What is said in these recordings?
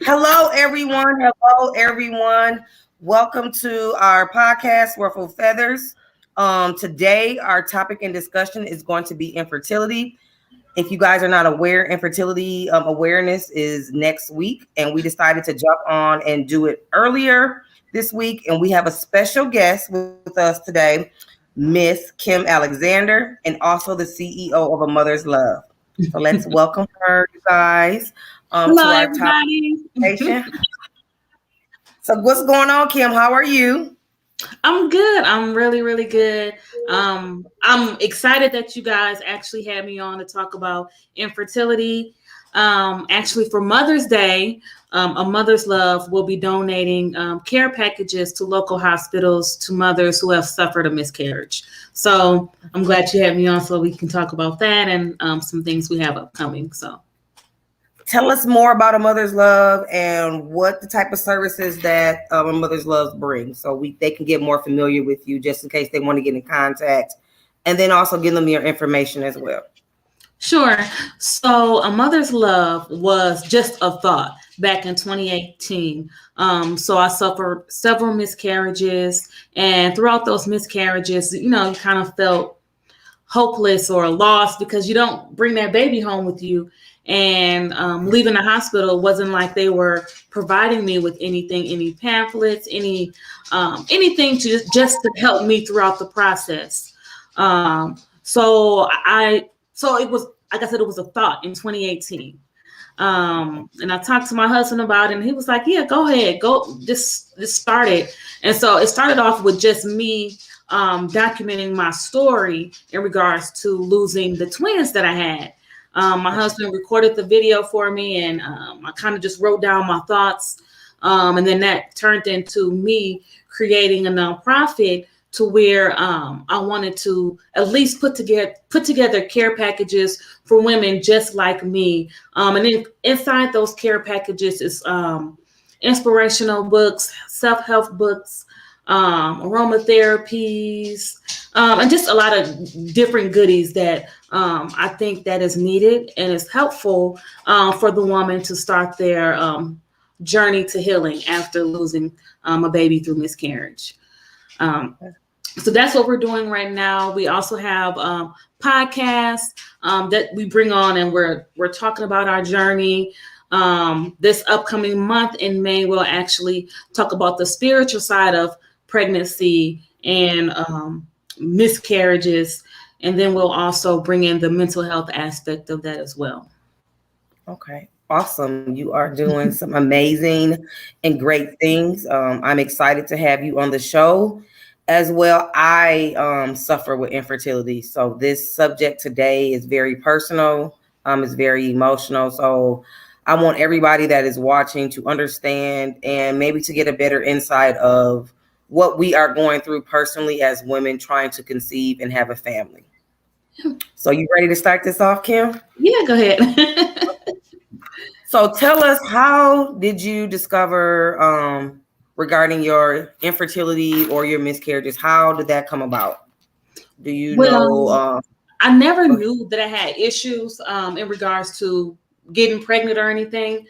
Hello, everyone. Hello, everyone. Welcome to our podcast, Ruffled Feathers. Today, our topic and discussion is going to be infertility. If you guys are not aware, infertility awareness is next week, and we decided to jump on and do it earlier this week. And we have a special guest with us today, Miss Kim Alexander, and also the CEO of A Mother's Love. So let's welcome her, you guys, Hello, to our topic. everybody. So what's going on, Kim? How are you? I'm good. I'm really, really good. I'm excited that you guys actually had me on to talk about infertility. Actually, for Mother's Day, A Mother's Love will be donating care packages to local hospitals to mothers who have suffered a miscarriage. So I'm glad you had me on so we can talk about that and some things we have upcoming. So. Tell us more about A Mother's Love and what the type of services that A Mother's Love brings, so they can get more familiar with you, just in case they want to get in contact, and then also give them your information as well. Sure. So A Mother's Love was just a thought back in 2018. So I suffered several miscarriages, and throughout those miscarriages, you kind of felt hopeless or lost because you don't bring that baby home with you. And leaving the hospital wasn't like they were providing me with anything, any pamphlets, anything to just to help me throughout the process. So it was, like I said, it was a thought in 2018. And I talked to my husband about it, and he was like, "Yeah, go ahead, go, just start it." And so it started off with just me documenting my story in regards to losing the twins that I had. My husband recorded the video for me, and I kind of just wrote down my thoughts. And then that turned into me creating a nonprofit to where I wanted to at least put together care packages for women just like me. And then inside those care packages is inspirational books, self-help books, aromatherapies, and just a lot of different goodies that I think that is needed and is helpful for the woman to start their journey to healing after losing a baby through miscarriage. So that's what we're doing right now. We also have podcasts that we bring on, and we're talking about our journey. This upcoming month in May, we'll actually talk about the spiritual side of pregnancy and miscarriages, and then we'll also bring in the mental health aspect of that as well. Okay, awesome. You are doing some amazing and great things. I'm excited to have you on the show as well. I suffer with infertility, so this subject today is very personal. It's very emotional, so I want everybody that is watching to understand and maybe to get a better insight of what we are going through personally as women trying to conceive and have a family. So you ready to start this off, Kim? Yeah, go ahead. So tell us, how did you discover regarding your infertility or your miscarriages? How did that come about? Do you know? I never knew that I had issues in regards to getting pregnant or anything.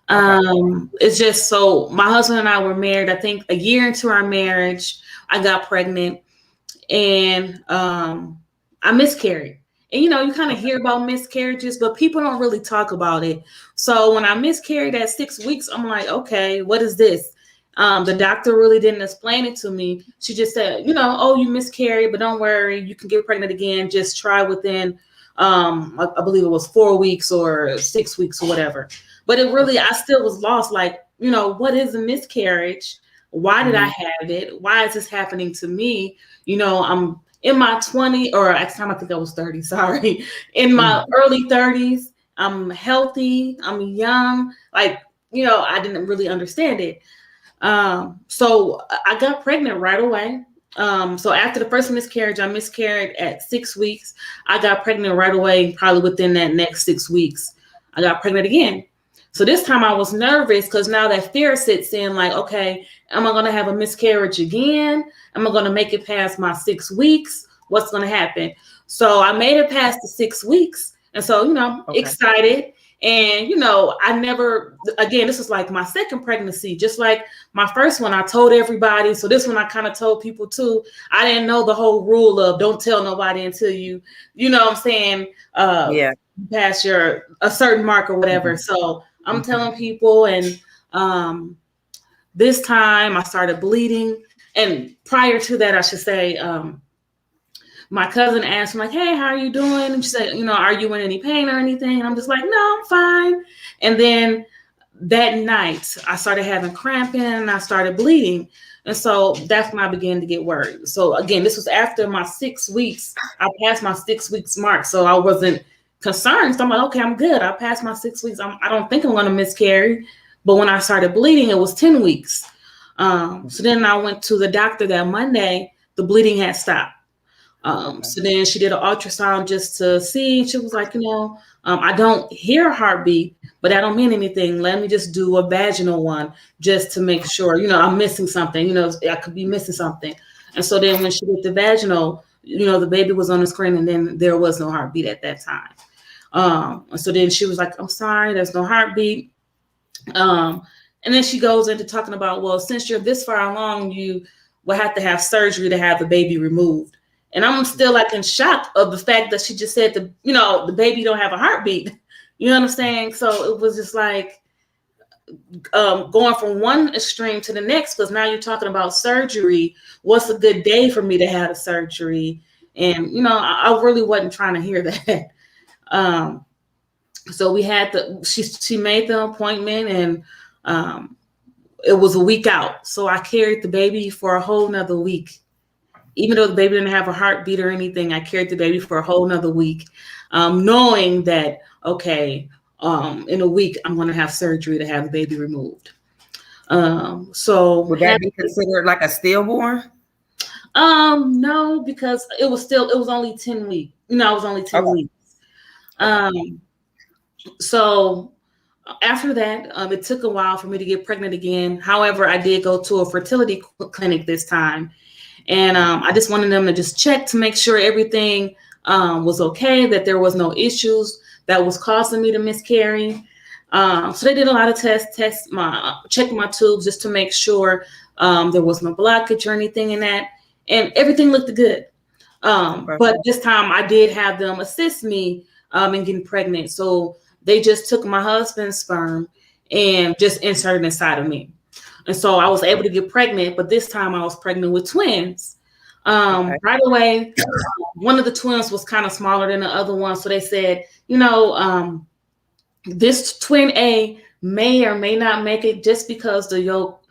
It's just, so my husband and I were married. I think a year into our marriage, I got pregnant, and I miscarried. And you kind of hear about miscarriages, but people don't really talk about it. So when I miscarried at 6 weeks, I'm like, okay, what is this? The doctor really didn't explain it to me. She just said, oh, you miscarried, but don't worry, you can get pregnant again. Just try within, I believe it was 4 weeks or 6 weeks or whatever. But it really, I still was lost. Like, what is a miscarriage? Why did I have it? Why is this happening to me? I'm in my 20s, or at the time I think I was 30, sorry. In my early 30s, I'm healthy, I'm young. Like, I didn't really understand it. So I got pregnant right away. So after the first miscarriage, I miscarried at 6 weeks. I got pregnant right away. Probably within that next 6 weeks, I got pregnant again. So this time I was nervous because now that fear sits in, like, okay, am I going to have a miscarriage again? Am I going to make it past my 6 weeks? What's going to happen? So I made it past the 6 weeks. And so, excited. And, I never, again, this is like my second pregnancy, just like my first one, I told everybody. So this one, I kind of told people too. I didn't know the whole rule of don't tell nobody until you know what I'm saying, Yeah. pass a certain mark or whatever. Mhm. So I'm Mhm. telling people, and this time I started bleeding. And prior to that, I should say, my cousin asked me like, "Hey, how are you doing?" And she said, "Are you in any pain or anything?" And I'm just like, "No, I'm fine." And then that night, I started having cramping and I started bleeding. And so that's when I began to get worried. So again, this was after my 6 weeks. I passed my 6 weeks mark. So I wasn't concerned. So I'm like, okay, I'm good. I passed my 6 weeks. I don't think I'm going to miscarry. But when I started bleeding, it was 10 weeks. So then I went to the doctor that Monday. The bleeding had stopped. So then she did an ultrasound just to see. She was like, I don't hear a heartbeat, but that don't mean anything. Let me just do a vaginal one just to make sure, I'm missing something. I could be missing something. And so then when she did the vaginal, the baby was on the screen, and then there was no heartbeat at that time. So then she was like, "I'm sorry, there's no heartbeat." And then she goes into talking about, well, since you're this far along, you will have to have surgery to have the baby removed. And I'm still like in shock of the fact that she just said the baby don't have a heartbeat. You know what I'm saying? So it was just like going from one extreme to the next, because now you're talking about surgery. What's a good day for me to have a surgery? And I really wasn't trying to hear that. So we had she made the appointment, and it was a week out. So I carried the baby for a whole nother week. Even though the baby didn't have a heartbeat or anything, I carried the baby for a whole nother week, knowing that, okay, in a week, I'm going to have surgery to have the baby removed. So Would that be considered like a stillborn? no, because it was only 10 weeks. I was only 10 weeks. So after that, it took a while for me to get pregnant again. However, I did go to a fertility clinic this time. And I just wanted them to just check to make sure everything was okay, that there was no issues that was causing me to miscarry. So they did a lot of tests, checked my tubes just to make sure there was no blockage or anything in that. And everything looked good. But this time I did have them assist me in getting pregnant. So they just took my husband's sperm and just inserted inside of me. And so I was able to get pregnant, but this time I was pregnant with twins. Right away, one of the twins was kind of smaller than the other one. So they said, this twin A may or may not make it just because the yolk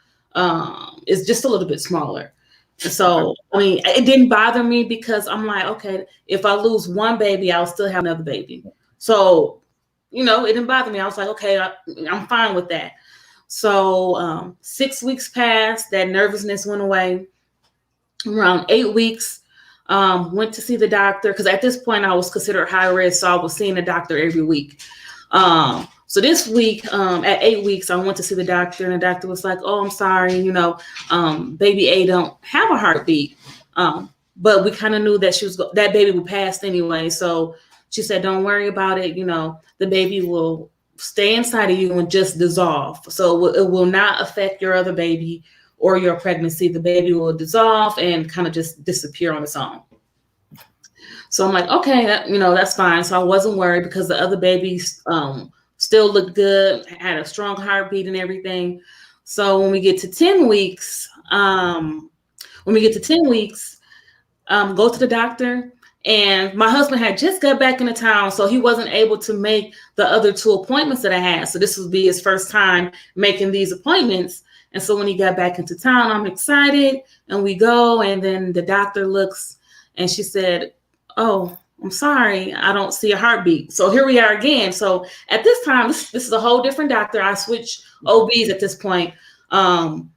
is just a little bit smaller. So, I mean, it didn't bother me because I'm like, okay, if I lose one baby, I'll still have another baby. So, it didn't bother me. I was like, okay, I'm fine with that. So 6 weeks passed, that nervousness went away. Around 8 weeks, went to see the doctor, because at this point I was considered high risk, so I was seeing the doctor every week. So this week, at 8 weeks, I went to see the doctor, and the doctor was like, "Oh, I'm sorry, baby A don't have a heartbeat." But we kind of knew that that baby would pass anyway. So she said, "Don't worry about it. The baby will stay inside of you and just dissolve. So it will not affect your other baby or your pregnancy. The baby will dissolve and kind of just disappear on its own." So I'm like, okay, that's fine. So I wasn't worried because the other babies still looked good, had a strong heartbeat and everything. So when we get to 10 weeks, go to the doctor. And my husband had just got back into town, so he wasn't able to make the other 2 appointments that I had. So this would be his first time making these appointments. And so when he got back into town, I'm excited, and we go, and then the doctor looks, and she said, "Oh, I'm sorry, I don't see a heartbeat." So here we are again. So at this time, this is a whole different doctor. I switched OBs at this point. And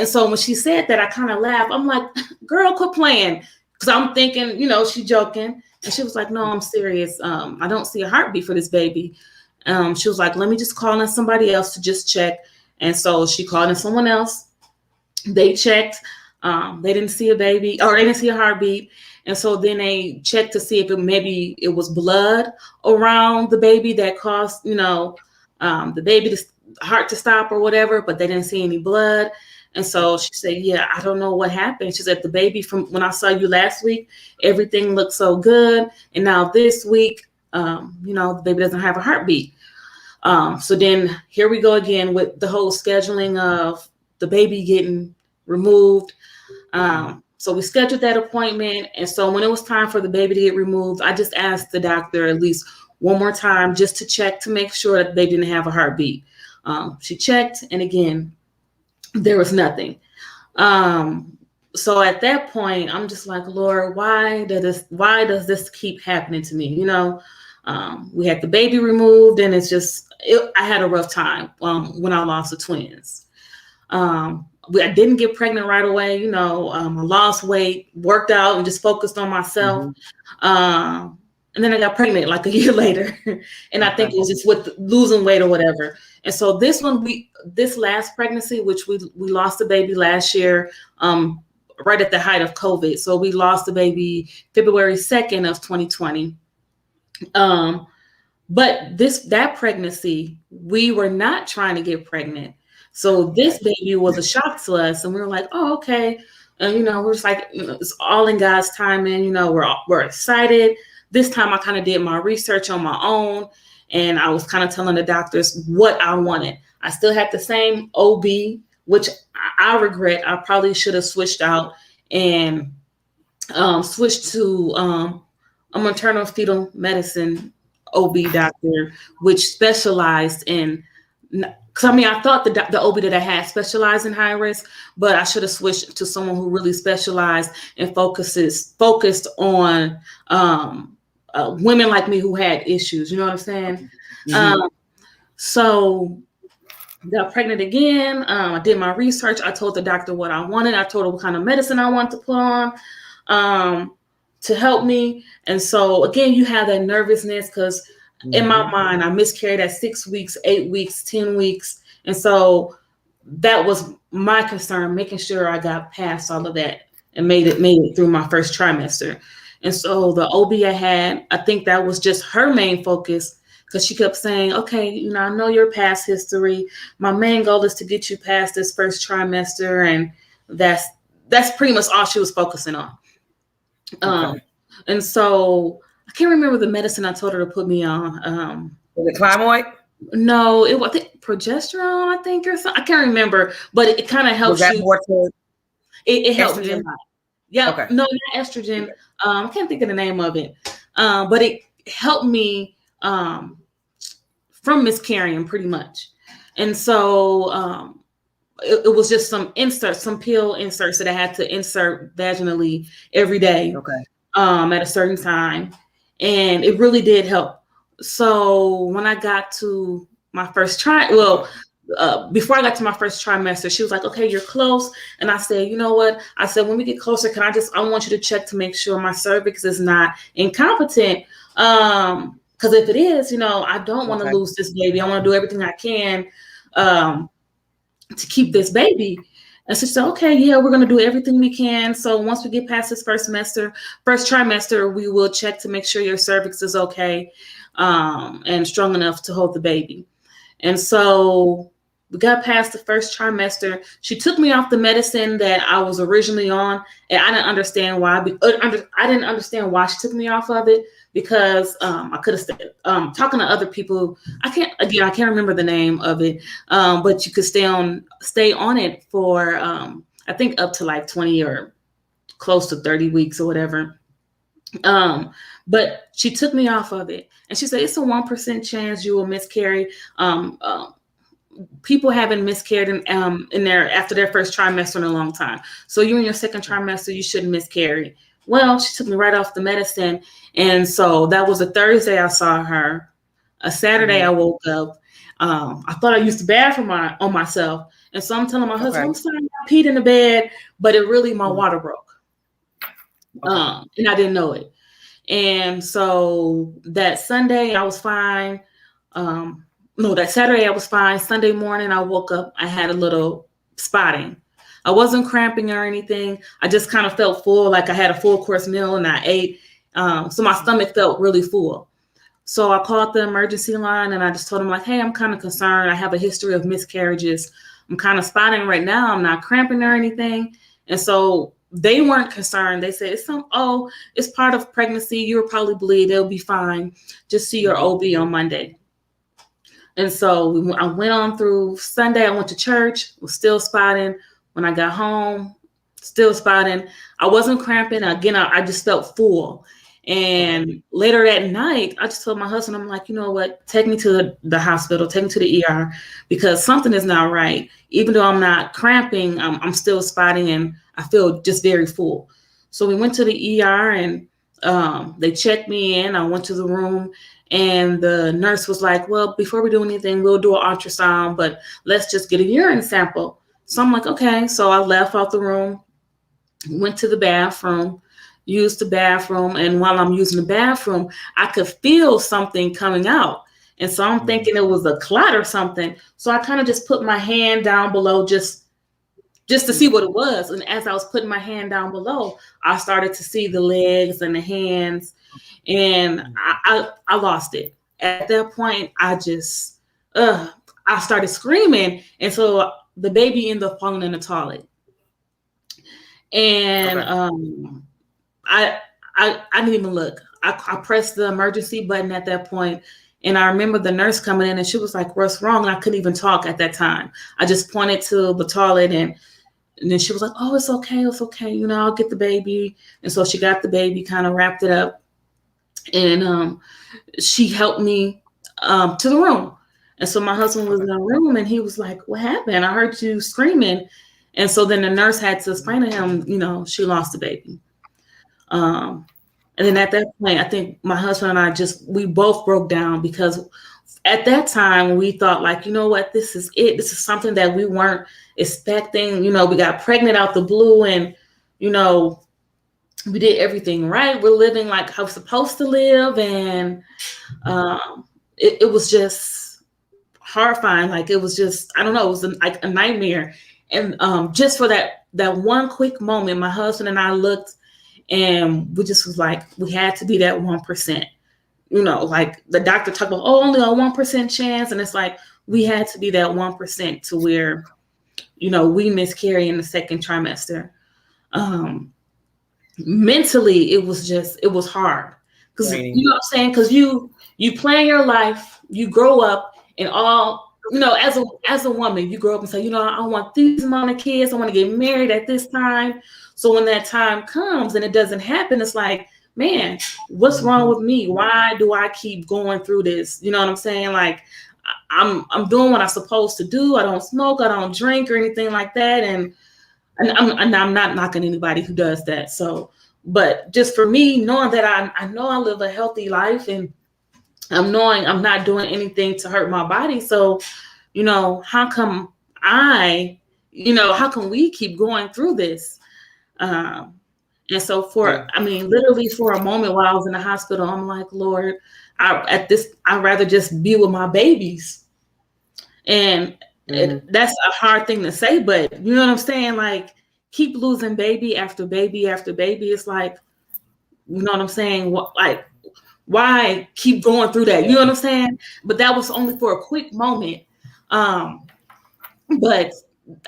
so when she said that, I kind of laughed. I'm like, "Girl, quit playing." Because I'm thinking, she's joking. And she was like, "No, I'm serious. I don't see a heartbeat for this baby." She was like, "Let me just call in somebody else to just check." And so she called in someone else. They checked. They didn't see a baby, or they didn't see a heartbeat. And so then they checked to see if maybe it was blood around the baby that caused, the baby's heart to stop or whatever, but they didn't see any blood. And so she said, yeah, I don't know what happened. She said, the baby from when I saw you last week, everything looked so good. And now this week, the baby doesn't have a heartbeat. So then here we go again with the whole scheduling of the baby getting removed. So we scheduled that appointment. And so when it was time for the baby to get removed, I just asked the doctor at least one more time just to check to make sure that the baby didn't have a heartbeat. She checked, and again, there was nothing. So at that point, I'm just like, Lord, why does this keep happening to me? We had the baby removed, and I had a rough time when I lost the twins. I didn't get pregnant right away. I lost weight, worked out, and just focused on myself. And then I got pregnant like a year later. And I think it was just with losing weight or whatever. And so this last pregnancy, which we lost the baby last year, right at the height of COVID. So we lost the baby February 2nd of 2020. But that pregnancy, we were not trying to get pregnant. So this baby was a shock to us. And we were like, oh, okay. And, we're just like, it's all in God's timing. We're excited. This time I kind of did my research on my own, and I was kind of telling the doctors what I wanted. I still had the same OB, which I regret. I probably should have switched out and switched to a maternal fetal medicine OB doctor, which specialized in, because I thought the OB that I had specialized in high risk, but I should have switched to someone who really specialized and focused on women like me who had issues. You know what I'm saying? So got pregnant again. I did my research. I told the doctor what I wanted. I told her what kind of medicine I wanted to put on to help me. And so again, you have that nervousness because in my mind, I miscarried at 6 weeks, 8 weeks, 10 weeks. And so that was my concern, making sure I got past all of that and made it through my first trimester. And so the OB I had, I think that was just her main focus, because she kept saying, okay, I know your past history. My main goal is to get you past this first trimester. And that's pretty much all she was focusing on. Okay. And so I can't remember the medicine I told her to put me on. Was it Climoid? No, I think progesterone, I think, or something. I can't remember, but it kind of helps you. More to it helped me a lot. Yeah, okay. No, not estrogen. I can't think of the name of it. But it helped me from miscarrying pretty much. And so it was just some pill inserts that I had to insert vaginally every day. Okay. At a certain time. And it really did help. So when I got to my first before I got to my first trimester, she was like, okay, you're close. And I said, you know what? I said, when we get closer, I want you to check to make sure my cervix is not incompetent. Because if it is, I don't want to lose this baby. I want to do everything I can to keep this baby. And so she said, okay, yeah, we're going to do everything we can. So once we get past this first trimester, we will check to make sure your cervix is okay and strong enough to hold the baby. And so we got past the first trimester. She took me off the medicine that I was originally on, and I didn't understand why. I didn't understand why she took me off of it, because I could have stayed talking to other people. I can't remember the name of it, but you could stay on it for I think up to like 20 or close to 30 weeks or whatever. But she took me off of it, and she said it's a 1% chance you will miscarry. People haven't miscarried after their first trimester in a long time. So you're in your second trimester, you shouldn't miscarry. Well, she took me right off the medicine. And so that was a Thursday I saw her. A Saturday I woke up. I thought I used the bathroom on myself. And so I'm telling my husband, I'm sorry, I peed in the bed, but my water broke. And I didn't know it. And so that Sunday I was fine. That Saturday I was fine. Sunday morning I woke up, I had a little spotting. I wasn't cramping or anything. I just kind of felt full, like I had a full course meal and I ate. So my stomach felt really full. So I called the emergency line and I just told them like, hey, I'm kind of concerned. I have a history of miscarriages. I'm kind of spotting right now. I'm not cramping or anything. And so they weren't concerned. They said, it's part of pregnancy. You'll probably bleed. It'll be fine. Just see your OB on Monday. And so I went on through Sunday. I went to church, was still spotting. When I got home, still spotting. I wasn't cramping. Again, I just felt full. And later that night, I just told my husband, I'm like, you know what? Take me to the hospital, take me to the ER, because something is not right. Even though I'm not cramping, I'm still spotting and I feel just very full. So we went to the ER and they checked me in. I went to the room and the nurse was like, well, before we do anything, we'll do an ultrasound, but let's just get a urine sample. So I'm like, okay. So I left out the room, went to the bathroom, used the bathroom. And while I'm using the bathroom, I could feel something coming out. And so I'm thinking it was a clot or something. So I kind of just put my hand down below just to see what it was. And as I was putting my hand down below, I started to see the legs and the hands. And I lost it. At that point, I started screaming. And so the baby ended up falling in the toilet. And I didn't even look. I pressed the emergency button at that point, and I remember the nurse coming in and she was like, what's wrong? And I couldn't even talk at that time. I just pointed to the toilet and then she was like, oh, it's okay. It's okay. You know, I'll get the baby. And so she got the baby, kind of wrapped it up. And she helped me to the room. And so my husband was in the room and he was like, what happened? I heard you screaming. And so then the nurse had to explain to him, you know, she lost the baby. And then at that point, I think my husband and I we both broke down, because at that time we thought like, you know what, this is it. This is something that we weren't expecting. You know, we got pregnant out the blue and, you know, we did everything right. We're living like how we're supposed to live. And it was just horrifying. Like it was just, I don't know, it was like a nightmare. And just for that one quick moment, my husband and I looked and we just was like, we had to be that 1%. You know, like the doctor talked about, only a 1% chance. And it's like, we had to be that 1% to where, you know, we miscarry in the second trimester. Mentally, it was hard. Because, you know what I'm saying? Because you plan your life, you grow up and all, you know, as a woman, you grow up and say, you know, I want these amount of kids. I want to get married at this time. So when that time comes and it doesn't happen, it's like, man, what's wrong with me? Why do I keep going through this? You know what I'm saying? Like I'm doing what I'm supposed to do. I don't smoke, I don't drink or anything like that. And I'm not knocking anybody who does that. So, but just for me, knowing that I know I live a healthy life and I'm knowing I'm not doing anything to hurt my body. So, you know, how come we keep going through this? And so literally for a moment while I was in the hospital, I'm like, Lord, I'd rather just be with my babies. And that's a hard thing to say, but you know what I'm saying? Like keep losing baby after baby after baby. It's like, you know what I'm saying? Like, why keep going through that? You know what I'm saying? But that was only for a quick moment. But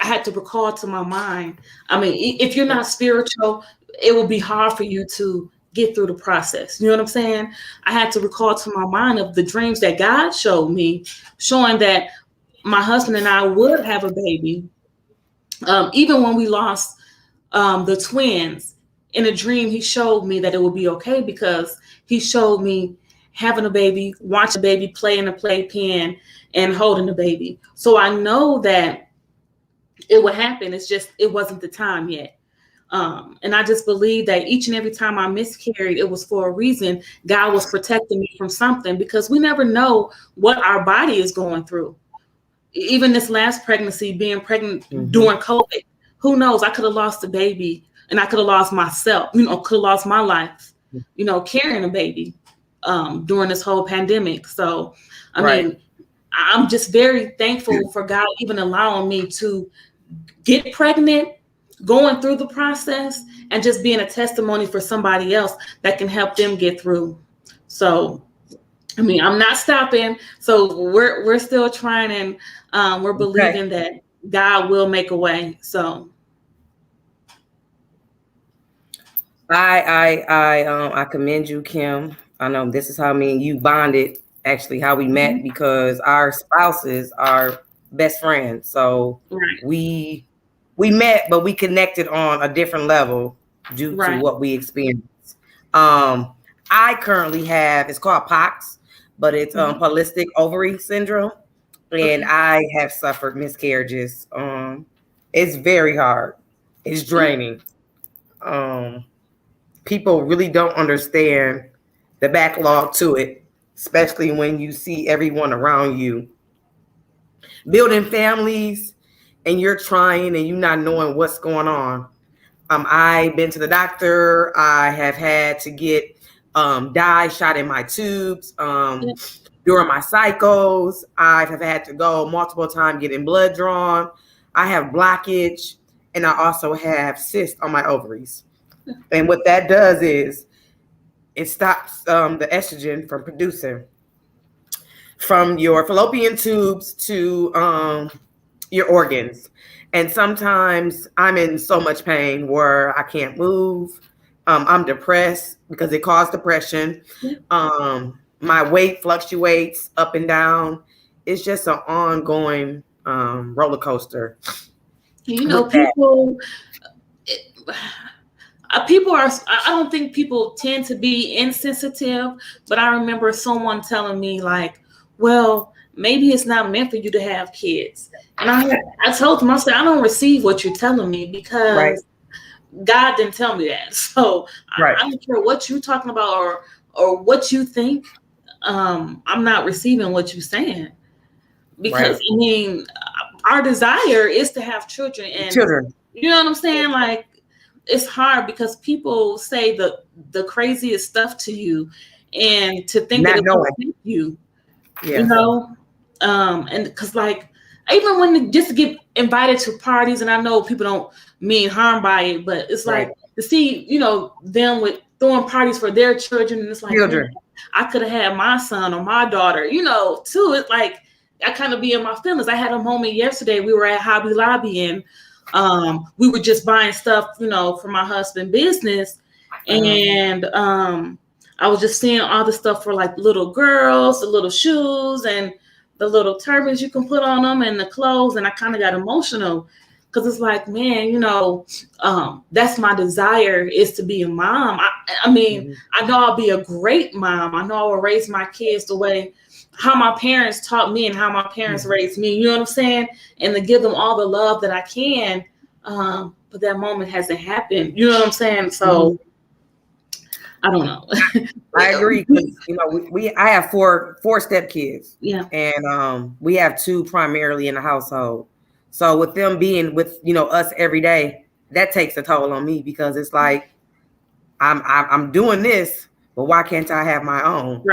I had to recall to my mind. I mean, if you're not spiritual, it will be hard for you to get through the process. You know what I'm saying? I had to recall to my mind of the dreams that God showed me, showing that my husband and I would have a baby. Even when we lost the twins, in a dream, he showed me that it would be okay, because he showed me having a baby, watching a baby play in a playpen and holding the baby. So I know that it would happen. It's just, it wasn't the time yet. And I just believe that each and every time I miscarried, it was for a reason. God was protecting me from something, because we never know what our body is going through. Even this last pregnancy, being pregnant during COVID, who knows? I could have lost a baby and I could have lost myself, you know, could have lost my life, you know, carrying a baby during this whole pandemic. So, I mean, I'm just very thankful for God even allowing me to get pregnant, going through the process, and just being a testimony for somebody else that can help them get through. So, I mean, I'm not stopping. So we're still trying, and we're believing that God will make a way. So I commend you, Kim. I know this is how me and you bonded, actually how we met, because our spouses are best friends. So we met, but we connected on a different level due to what we experienced. I currently have, it's called POX, but it's polycystic ovary syndrome, and I have suffered miscarriages. It's very hard. It's draining. People really don't understand the backlog to it, especially when you see everyone around you building families and you're trying and you're not knowing what's going on. I've been to the doctor. I have had to get dye shot in my tubes during my cycles. I have had to go multiple times getting blood drawn. I have blockage, and I also have cysts on my ovaries. And what that does is it stops the estrogen from producing from your fallopian tubes to your organs. And sometimes I'm in so much pain where I can't move. I'm depressed because it caused depression. My weight fluctuates up and down. It's just an ongoing roller coaster. You know, people are, I don't think people tend to be insensitive, but I remember someone telling me, like, well, maybe it's not meant for you to have kids. And I told them, I said, I don't receive what you're telling me, because God didn't tell me that. So I don't care what you're talking about or what you think. I'm not receiving what you're saying, because I mean, our desire is to have children, and you know what I'm saying? Like, it's hard because people say the craziest stuff to you, and to think that it will affect you, you know, and because, like, even when just to get invited to parties, and I know people don't mean harm by it, but it's like to see, you know, them with throwing parties for their children, and it's like, I could have had my son or my daughter, you know, too. It's like, I kind of be in my feelings. I had a moment yesterday. We were at Hobby Lobby, and we were just buying stuff, you know, for my husband's business. And I was just seeing all the stuff for, like, little girls, the little shoes and the little turbans you can put on them and the clothes. And I kind of got emotional, because it's like, man, you know, that's my desire, is to be a mom. I mean, I know I'll be a great mom. I know I will raise my kids the way how my parents taught me and how my parents raised me, you know what I'm saying? And to give them all the love that I can. But that moment hasn't happened. You know what I'm saying? So I don't know. I agree. You know, I have four step kids. And we have two primarily in the household. So with them being with, you know, us every day, that takes a toll on me, because it's like, I'm doing this, but why can't I have my own?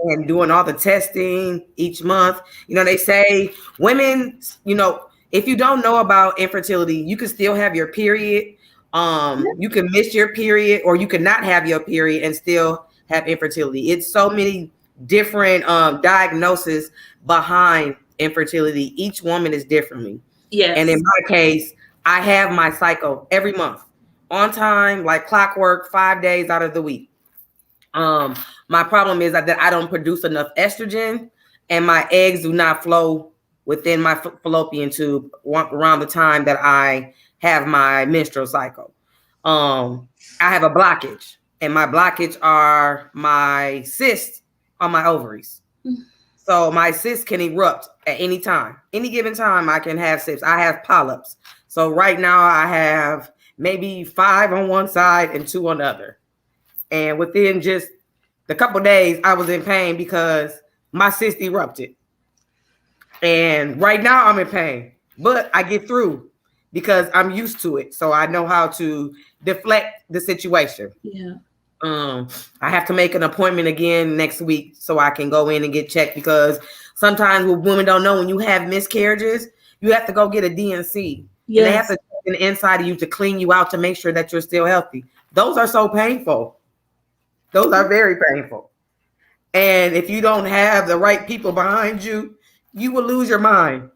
And doing all the testing each month. You know, they say women, you know, if you don't know about infertility, you can still have your period. You can miss your period, or you can not have your period and still have infertility. It's so many different diagnoses behind infertility. Each woman is differently. And in my case, I have my cycle every month on time, like clockwork, 5 days out of the week. My problem is that I don't produce enough estrogen, and my eggs do not flow within my fallopian tube around the time that I have my menstrual cycle. I have a blockage, and my blockage are my cysts on my ovaries. So my cysts can erupt at any time. Any given time, I can have cysts. I have polyps. So right now I have maybe 5 on one side and 2 on the other. And within just a couple of days, I was in pain because my cyst erupted. And right now I'm in pain, but I get through because I'm used to it. So I know how to deflect the situation. I have to make an appointment again next week so I can go in and get checked, because sometimes what women don't know, when you have miscarriages, you have to go get a DNC. And they have Yes. to check in the inside of you to clean you out to make sure that you're still healthy. Those are so painful. Those are very painful. And if you don't have the right people behind you, you will lose your mind.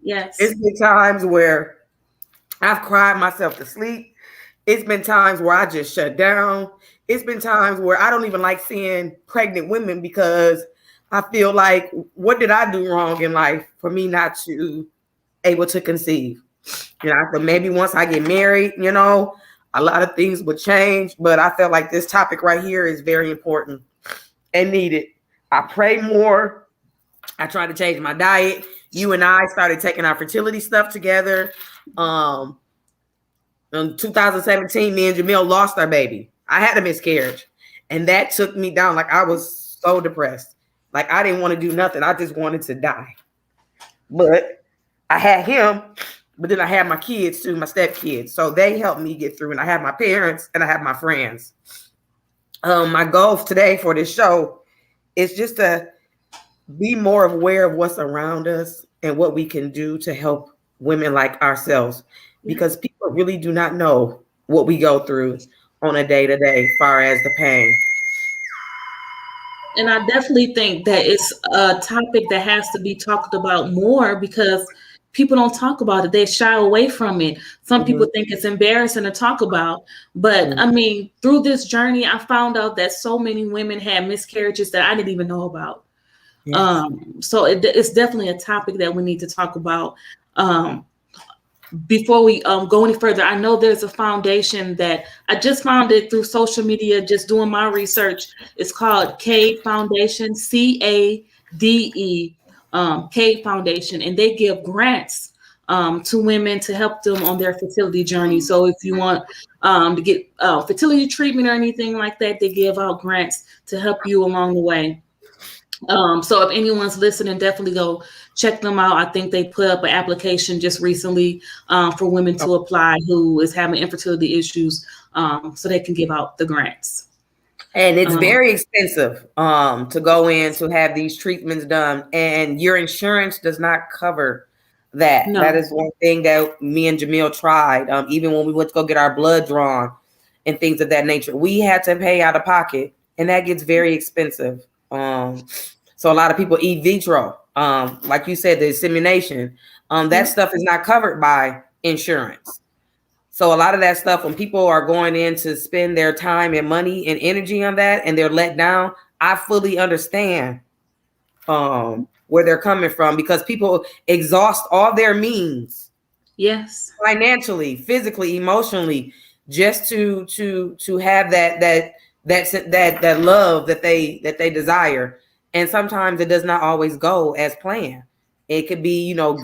Yes. It's been times where I've cried myself to sleep. It's been times where I just shut down. It's been times where I don't even like seeing pregnant women because I feel like, what did I do wrong in life for me not to able to conceive? So maybe once I get married, a lot of things would change. But I felt like this topic right here is very important and needed. I pray more. I try to change my diet. You and I started taking our fertility stuff together. In 2017, me and Jamil lost our baby. I had a miscarriage, and that took me down. Like, I was so depressed. Like, I didn't want to do nothing. I just wanted to die. But I had him, but then I had my kids too, my stepkids. So they helped me get through. And I have my parents and I have my friends. My goal today for this show is just to be more aware of what's around us and what we can do to help women like ourselves, because people really do not know what we go through on a day-to-day as far as the pain. And I definitely think that it's a topic that has to be talked about more because people don't talk about it. They shy away from it. Some people think it's embarrassing to talk about. But I mean, through this journey, I found out that so many women had miscarriages that I didn't even know about. Yes. So it's definitely a topic that we need to talk about. Before we go any further, I know there's a foundation that I just found it through social media, just doing my research. It's called CADE Foundation, CADE, CADE Foundation, and they give grants to women to help them on their fertility journey. So if you want to get fertility treatment or anything like that, they give out grants to help you along the way. So if anyone's listening, definitely go check them out. I think they put up an application just recently for women to apply who is having infertility issues, so they can give out the grants. And it's very expensive to go in to have these treatments done, and your insurance does not cover that. No. That is one thing that me and Jamil tried. Even when we went to go get our blood drawn and things of that nature, we had to pay out of pocket, and that gets very expensive. So a lot of people eat vitro, like you said, the insemination, that stuff is not covered by insurance. So a lot of that stuff, when people are going in to spend their time and money and energy on that, and they're let down, I fully understand where they're coming from, because people exhaust all their means. Yes. Financially, physically, emotionally, just to have that love that they desire. And sometimes it does not always go as planned. It could be, a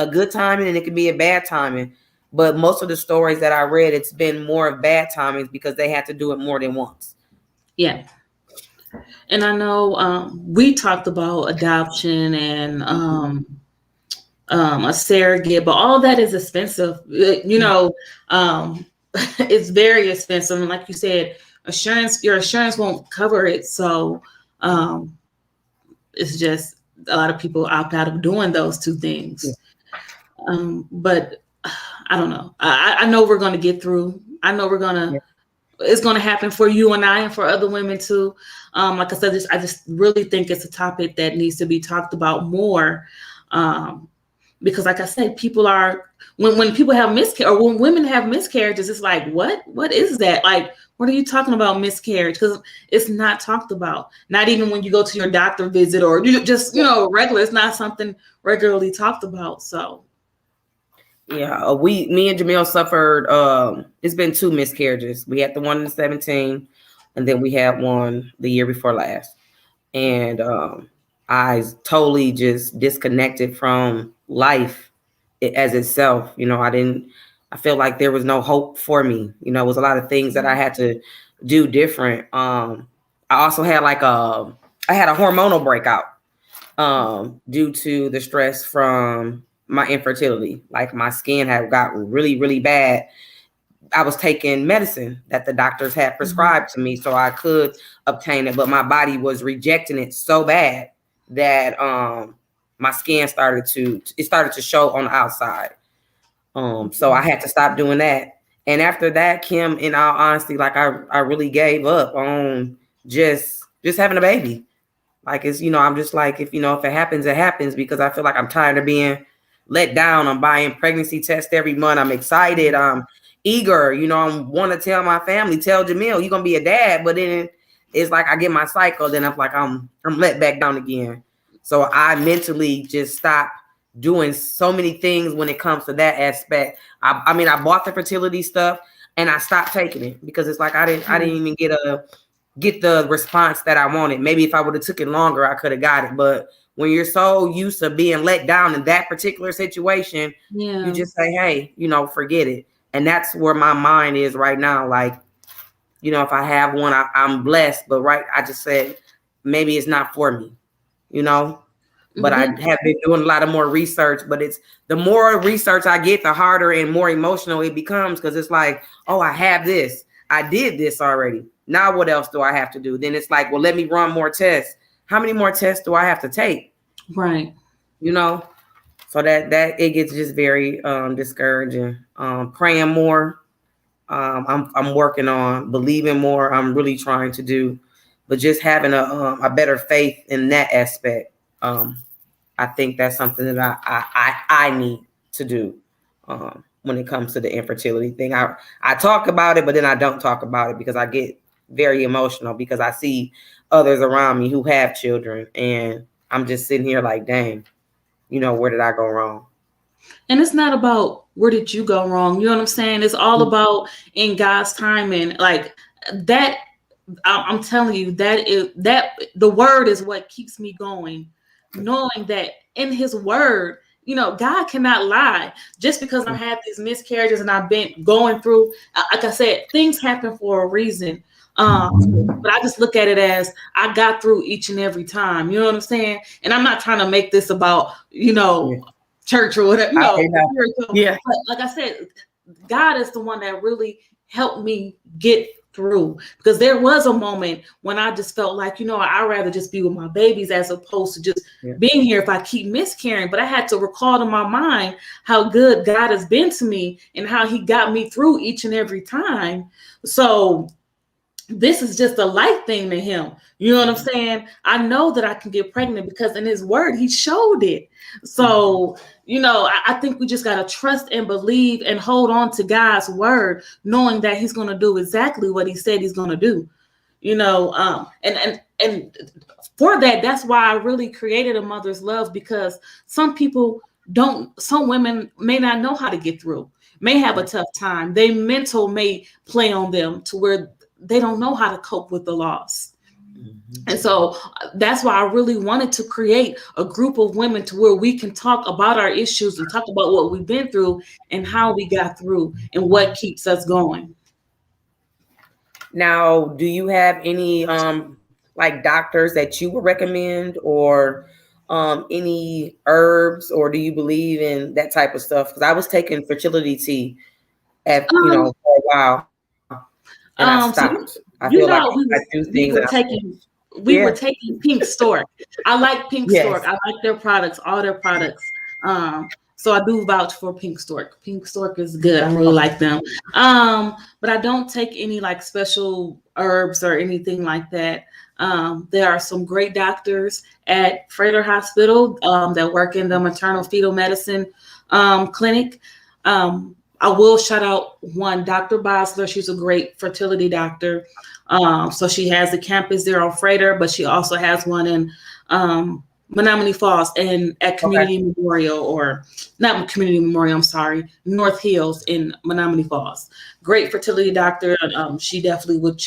good timing, and it could be a bad timing. But most of the stories that I read, it's been more of bad timings because they had to do it more than once. Yeah. And I know we talked about adoption and a surrogate, but all that is expensive. It's very expensive. And like you said, your insurance won't cover it. So it's just a lot of people opt out of doing those two things. But I don't know. I know we're going to get through. I know it's going to happen for you and I, and for other women too. Like I said, I just really think it's a topic that needs to be talked about more. Because like I said, people are, when people have or when women have miscarriages, it's like, what is that? Like, what are you talking about, miscarriage? Because it's not talked about. Not even when you go to your doctor visit, or you just, regular. It's not something regularly talked about. So. Yeah, me and Jamil suffered. It's been 2 miscarriages. We had the one in 2017, and then we had one the year before last. And I totally just disconnected from life as itself. I feel like there was no hope for me. It was a lot of things that I had to do different. I also had I had a hormonal breakout due to the stress from my infertility. Like, my skin had gotten really, really bad. I was taking medicine that the doctors had prescribed to me so I could obtain it, but my body was rejecting it so bad that my skin started to show on the outside. So I had to stop doing that. And after that, Kim, in all honesty, like I really gave up on just having a baby. Like it's, I'm just like, if it happens, it happens, because I feel like I'm tired of being let down. I'm buying pregnancy tests every month. I'm excited. I'm eager. I want to tell my family, tell Jamil, you're gonna be a dad. But then it's like I get my cycle, then I'm like I'm let back down again. So I mentally just stop doing so many things when it comes to that aspect. I mean, I bought the fertility stuff and I stopped taking it because it's like I didn't even get the response that I wanted. Maybe if I would have took it longer, I could have got it. But when you're so used to being let down in that particular situation, you just say, hey, forget it. And that's where my mind is right now. Like, if I have one, I'm blessed. But I just said, maybe it's not for me, But I have been doing a lot of more research. But it's the more research I get, the harder and more emotional it becomes, because it's like, oh, I have this. I did this already. Now what else do I have to do? Then it's like, well, let me run more tests. How many more tests do I have to take? Right. So that it gets just very discouraging. Praying more. I'm working on believing more. I'm really trying to do, but just having a better faith in that aspect. I think that's something that I need to do when it comes to the infertility thing. I talk about it, but then I don't talk about it because I get very emotional because I see others around me who have children, and I'm just sitting here like, dang, where did I go wrong? And it's not about where did you go wrong. You know what I'm saying? It's all about in God's timing. Like that, I'm telling you, that the word is what keeps me going, knowing that in his word, God cannot lie. Just because I've had these miscarriages and I've been going through, like I said, things happen for a reason. But I just look at it as I got through each and every time. You know what I'm saying? And I'm not trying to make this about, church or whatever. Yeah. But like I said, God is the one that really helped me get through, because there was a moment when I just felt like, I'd rather just be with my babies as opposed to just being here if I keep miscarrying. But I had to recall to my mind how good God has been to me and how he got me through each and every time. So this is just a light thing to him. You know what I'm saying? I know that I can get pregnant because in his word, he showed it. So, I think we just got to trust and believe and hold on to God's word, knowing that he's going to do exactly what he said he's going to do, and for that, that's why I really created A Mother's Love, because some women may not know how to get through, may have a tough time. Their mental may play on them to where they don't know how to cope with the loss. And so that's why I really wanted to create a group of women to where we can talk about our issues and talk about what we've been through and how we got through and what keeps us going. Now, do you have any like doctors that you would recommend, or any herbs, or do you believe in that type of stuff? Because I was taking fertility tea for a while, and I stopped. I feel like I do things. We were taking Pink Stork. I like Pink Stork. I like their products, all their products. So I do vouch for Pink Stork. Pink Stork is good. I really like them. But I don't take any like special herbs or anything like that. There are some great doctors at Frater Hospital that work in the maternal fetal medicine clinic. I will shout out one, Dr. Bosler. She's a great fertility doctor. So she has a campus there on Frater, but she also has one in Menominee Falls and at Community Memorial, or not Community Memorial, I'm sorry, North Hills in Menominee Falls. Great fertility doctor. She definitely would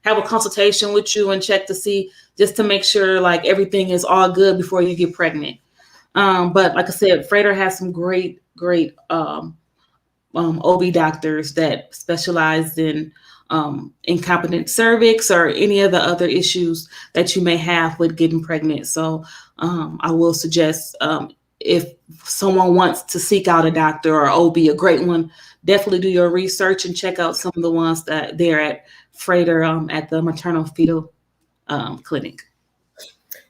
have a consultation with you and check to see, just to make sure like everything is all good before you get pregnant. But like I said, Frater has some great OB doctors that specialize in incompetent cervix or any of the other issues that you may have with getting pregnant. So I will suggest if someone wants to seek out a doctor or OB, a great one, definitely do your research and check out some of the ones that they're at Frater at the maternal fetal clinic.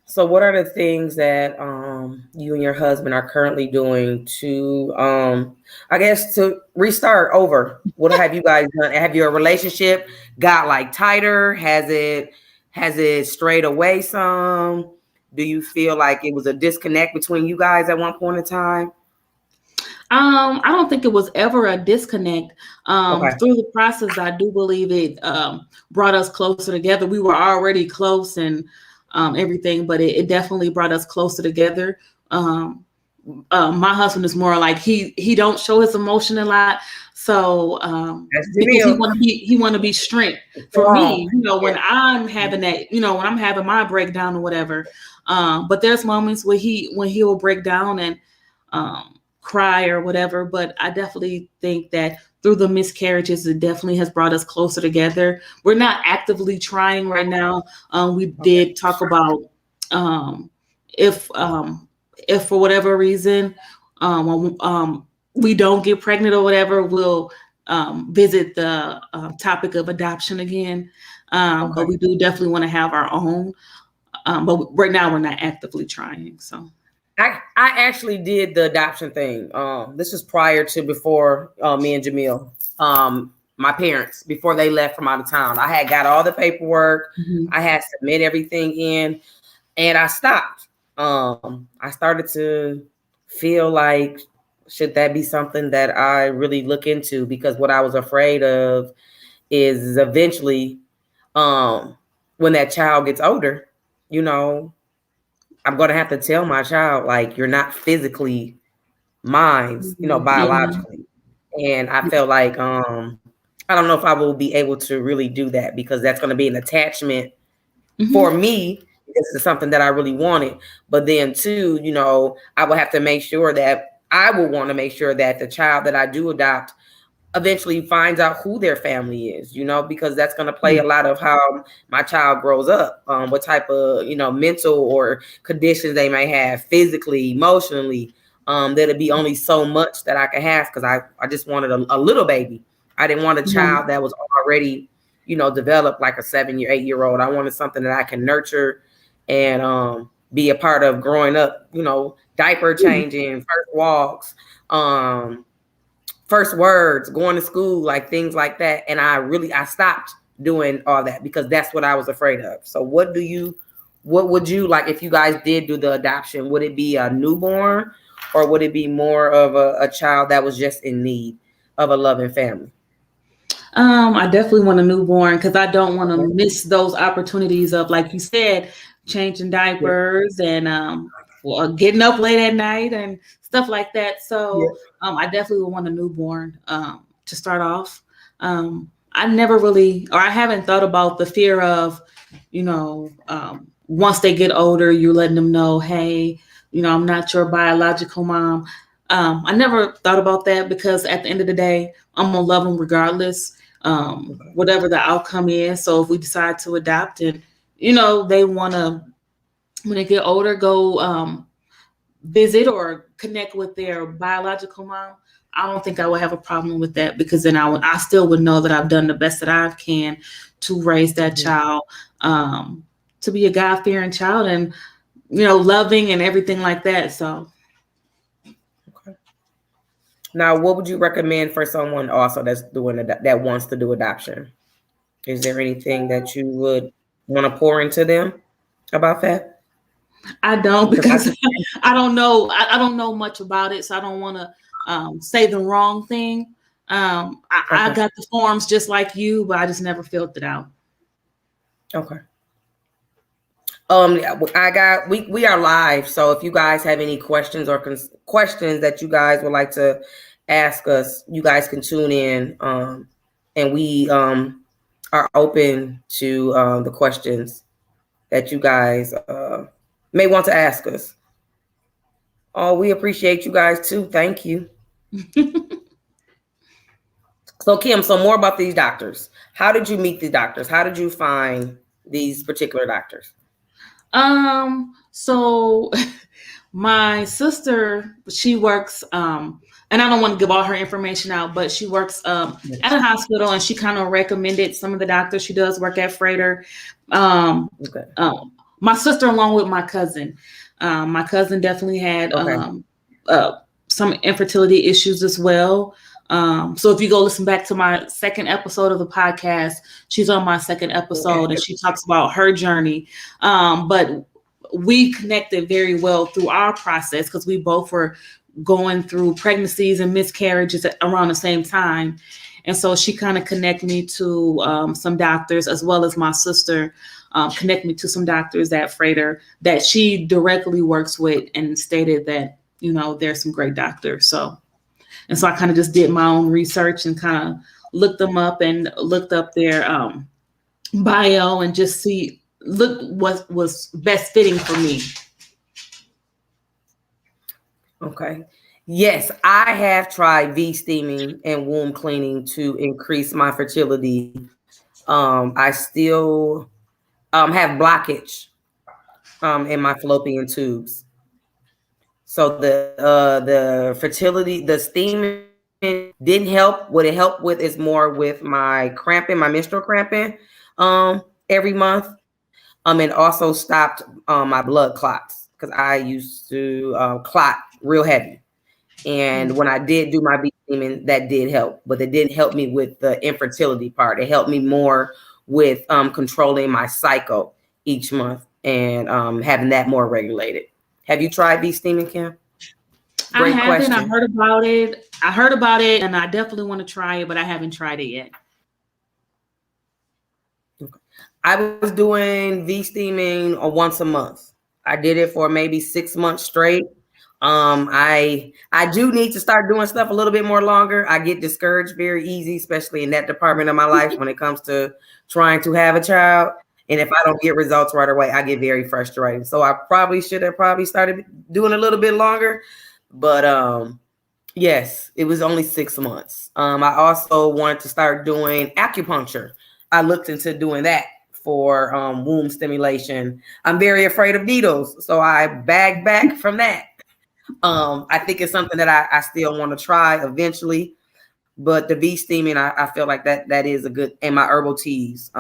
So what are the things that you and your husband are currently doing to, I guess, to restart over? What have you guys done? Have your relationship got like tighter? Has it strayed away some? Do you feel like it was a disconnect between you guys at one point in time? I don't think it was ever a disconnect. Okay. Through the process, I do believe it brought us closer together. We were already close and everything, but it definitely brought us closer together. My husband is more like he don't show his emotion a lot, so That's because Jamil. he want to be strength for me. When I'm having that, when I'm having my breakdown or whatever. But there's moments where he will break down and cry or whatever. But I definitely think that through the miscarriages, it definitely has brought us closer together. We're not actively trying right now. We did talk about if for whatever reason we don't get pregnant or whatever, we'll visit the topic of adoption again. But we do definitely want to have our own. But right now we're not actively trying. So I actually did the adoption thing. This was prior to before me and Jamil. My parents, before they left from out of town. I had got all the paperwork. I had submit everything in, and I stopped. I started to feel like, should that be something that I really look into? Because what I was afraid of is eventually, when that child gets older, I'm going to have to tell my child, like, you're not physically mine, biologically. And I felt like, I don't know if I will be able to really do that, because that's going to be an attachment for me. This is something that I really wanted. But then too, I will have to make sure that I will want to make sure that the child that I do adopt eventually finds out who their family is, because that's going to play a lot of how my child grows up, what type of, mental or conditions they may have physically, emotionally. There'll be only so much that I can have, because I just wanted a little baby. I didn't want a child that was already, developed like a 8-year-old. I wanted something that I can nurture and be a part of growing up, diaper changing, first walks, first words, going to school, like things like that. And I stopped doing all that because that's what I was afraid of. So what would you like if you guys did do the adoption? Would it be a newborn, or would it be more of a child that was just in need of a loving family? I definitely want a newborn, because I don't want to miss those opportunities of, like you said, changing diapers and getting up late at night and stuff like that. So I definitely would want a newborn to start off. I never really, or I haven't thought about the fear of, once they get older, you're letting them know, hey, I'm not your biological mom. I never thought about that, because at the end of the day, I'm gonna love them regardless, whatever the outcome is. So if we decide to adopt and, they want to, when they get older, go visit or connect with their biological mom, I don't think I would have a problem with that, because then I still would know that I've done the best that I can to raise that child, to be a God-fearing child and, loving and everything like that. So. Now, what would you recommend for someone also that's doing that wants to do adoption? Is there anything that you would want to pour into them about that? I don't, because I don't know. I don't know much about it, so I don't want to say the wrong thing. I got the forms just like you, but I just never filled it out. Okay. We are live, so if you guys have any questions or questions that you guys would like to ask us, you guys can tune in, and we are open to the questions that you guys may want to ask us. Oh, we appreciate you guys too. Thank you. So Kim, so more about these doctors. How did you meet these doctors? How did you find these particular doctors? So my sister, she works, and I don't want to give all her information out, but she works at a hospital, and she kind of recommended some of the doctors. She does work at Freighter. My sister, along with my cousin. My cousin definitely had Okay. some infertility issues as well. So if you go listen back to my second episode of the podcast, she's on my second episode and Okay. she talks about her journey. But we connected very well through our process because we both were going through pregnancies and miscarriages around the same time. And so she kind of connected me to some doctors, as well as my sister connect me to some doctors at Freighter that she directly works with, and stated that, you know, there's some great doctors. So, and so I kind of just did my own research and kind of looked them up and looked up their bio and just look what was best fitting for me. Okay. Yes, I have tried V steaming and womb cleaning to increase my fertility. I still have blockage in my fallopian tubes. So the fertility, the steaming didn't help. What it helped with is more with my cramping, my menstrual cramping, every month. And also stopped my blood clots because I used to clot real heavy. And when I did do my beat steaming, that did help, but it didn't help me with the infertility part. It helped me more with controlling my cycle each month and having that more regulated. Have you tried beat steaming, Kim? I Great haven't. I question. heard about it. I heard about it, and I definitely want to try it, but I haven't tried it yet. I was doing V steaming once a month. I did it for maybe 6 months straight. I do need to start doing stuff a little bit more longer. I get discouraged very easy, especially in that department of my life when it comes to trying to have a child. And if I don't get results right away, I get very frustrated. So I probably should have started doing a little bit longer. But yes, it was only 6 months. I also wanted to start doing acupuncture. I looked into doing that for womb stimulation. I'm very afraid of needles, so I bagged back from that. I think it's something that I still want to try eventually. But the V steaming, I feel like that is a good, and my herbal teas.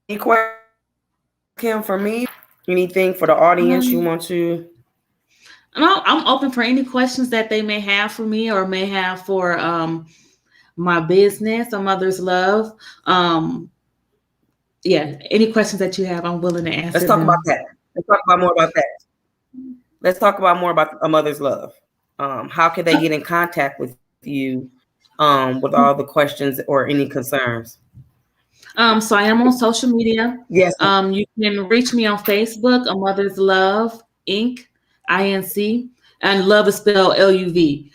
Any question, Kim, for me? Anything for the audience you want to? No, I'm open for any questions that they may have for me or may have for my business, A Mother's Love. Yeah, any questions that you have, I'm willing to answer Let's talk them. about that. Let's talk about more about that. Let's talk about more about A Mother's Love. How can they get in contact with you with all the questions or any concerns? So I am on social media. Yes. You can reach me on Facebook, A Mother's Love Inc. INC, and love is spelled LUV.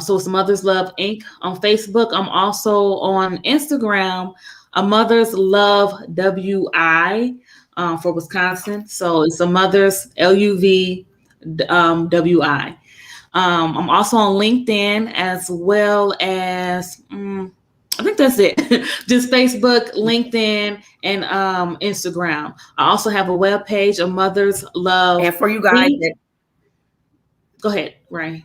So it's Mother's Love Inc. on Facebook. I'm also on Instagram, A Mother's Love WI for Wisconsin. So it's A Mother's LUV WI. I'm also on LinkedIn as well as I think that's it. Just Facebook, LinkedIn, and Instagram. I also have a web page, A Mother's Love. And for you guys that Go ahead, Ray.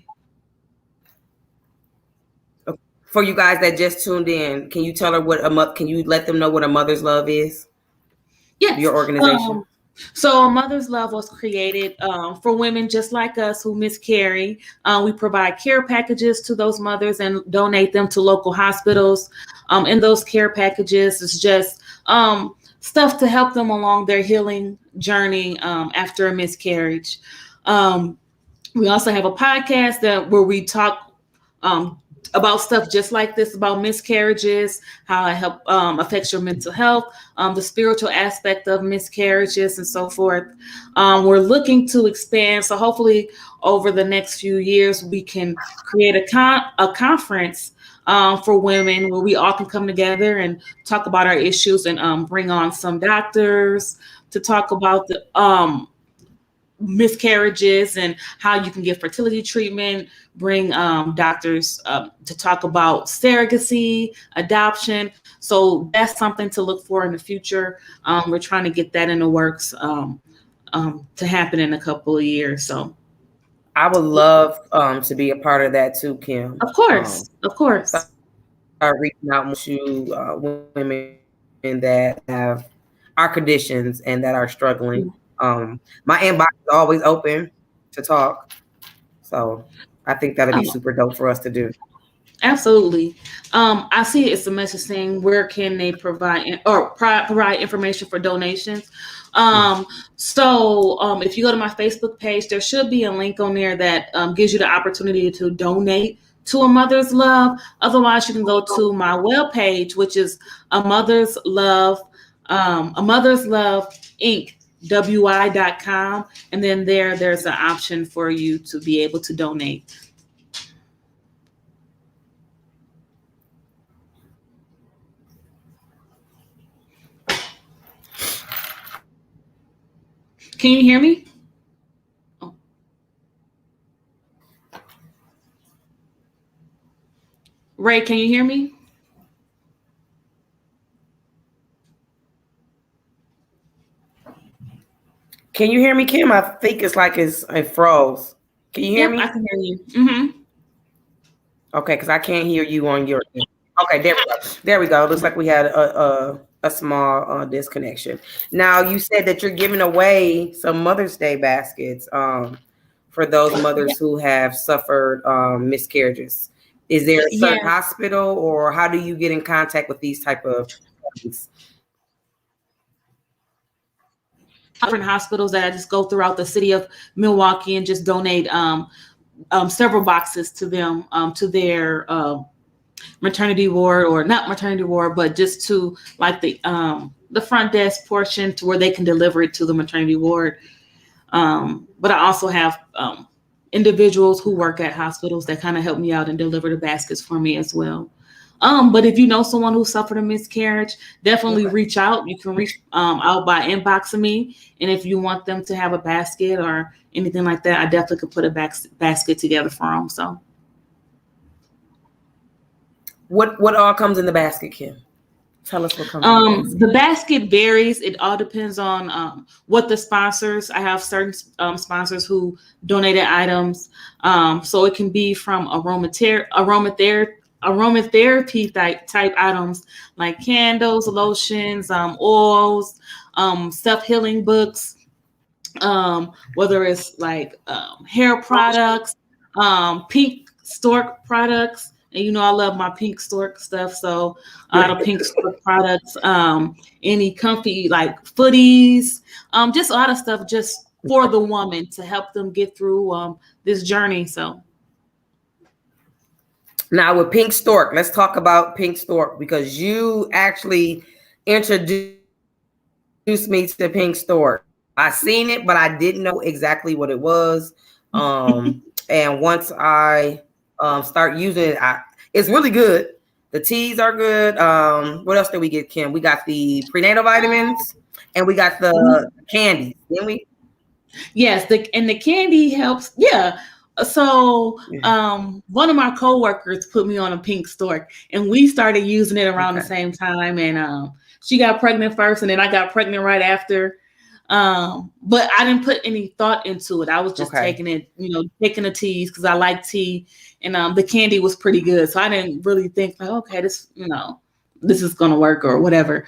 just tuned in, can you tell her can you let them know what A Mother's Love is? Yes. Your organization. So A Mother's Love was created for women just like us who miscarry. We provide care packages to those mothers and donate them to local hospitals. In those care packages, it's just stuff to help them along their healing journey after a miscarriage. We also have a podcast where we talk about stuff just like this, about miscarriages, how it affects your mental health, the spiritual aspect of miscarriages, and so forth. We're looking to expand, so hopefully over the next few years we can create a conference for women where we all can come together and talk about our issues and bring on some doctors to talk about the miscarriages and how you can get fertility treatment, bring doctors to talk about surrogacy, adoption. So that's something to look for in the future. We're trying to get that in the works to happen in a couple of years. So I would love to be a part of that too, Kim. Of course. Start reaching out to women and that have our conditions and that are struggling. My inbox is always open to talk. So I think that'll be Oh, super dope for us to do. absolutely. I see it's a message saying where can they provide or provide information for donations. Um, so if you go to my Facebook page, there should be a link on there that gives you the opportunity to donate to a mother's love. Otherwise, you can go to my webpage, which is a mother's love, a mother's love Inc. wi.com, and then there's an option for you to be able to donate. Can you hear me? Oh, Ray, can you hear me? Can you hear me, Kim? I think it's like it froze. Can you hear Yep, I me? can hear you. Mm-hmm. Okay, because I can't hear you on your. Okay, there we go. There we go. Looks like we had a small disconnection. Now you said that you're giving away some Mother's Day baskets for those Yeah. mothers who have suffered miscarriages. Is there a certain Yeah. hospital, or how do you get in contact with these type of things? Different hospitals that I just go throughout the city of Milwaukee and just donate several boxes to them, to their maternity ward, or not maternity ward, but just to like the front desk portion to where they can deliver it to the maternity ward. But I also have individuals who work at hospitals that kind of help me out and deliver the baskets for me as well. But if you know someone who suffered a miscarriage, definitely Okay. reach out. You can reach out by inboxing me, and if you want them to have a basket or anything like that, I definitely could put a basket together for them. So What all comes in the basket, Kim? Tell us what comes in the basket. the basket varies. It all depends on what the sponsors. I have certain sponsors who donated items. So it can be from aromatherapy type items like candles, lotions, oils, self-healing books, whether it's like hair products, pink stork products. And you know, I love my pink stork stuff. So the pink stork products, any comfy like footies, just a lot of stuff just for the woman to help them get through this journey. So Now with Pink Stork, let's talk about Pink Stork because you actually introduced me to Pink Stork. I seen it, but I didn't know exactly what it was. And once I start using it, it's really good. The teas are good. What else did we get, Kim? We got the prenatal vitamins and we got the candies, didn't we? yes, the candy helps. Yeah. So one of my coworkers put me on a pink stork, and we started using it around the same time. And she got pregnant first, and then I got pregnant right after. But I didn't put any thought into it. I was just taking it, taking the teas because I like tea, and the candy was pretty good. So I didn't really think like, okay, this is gonna work or whatever.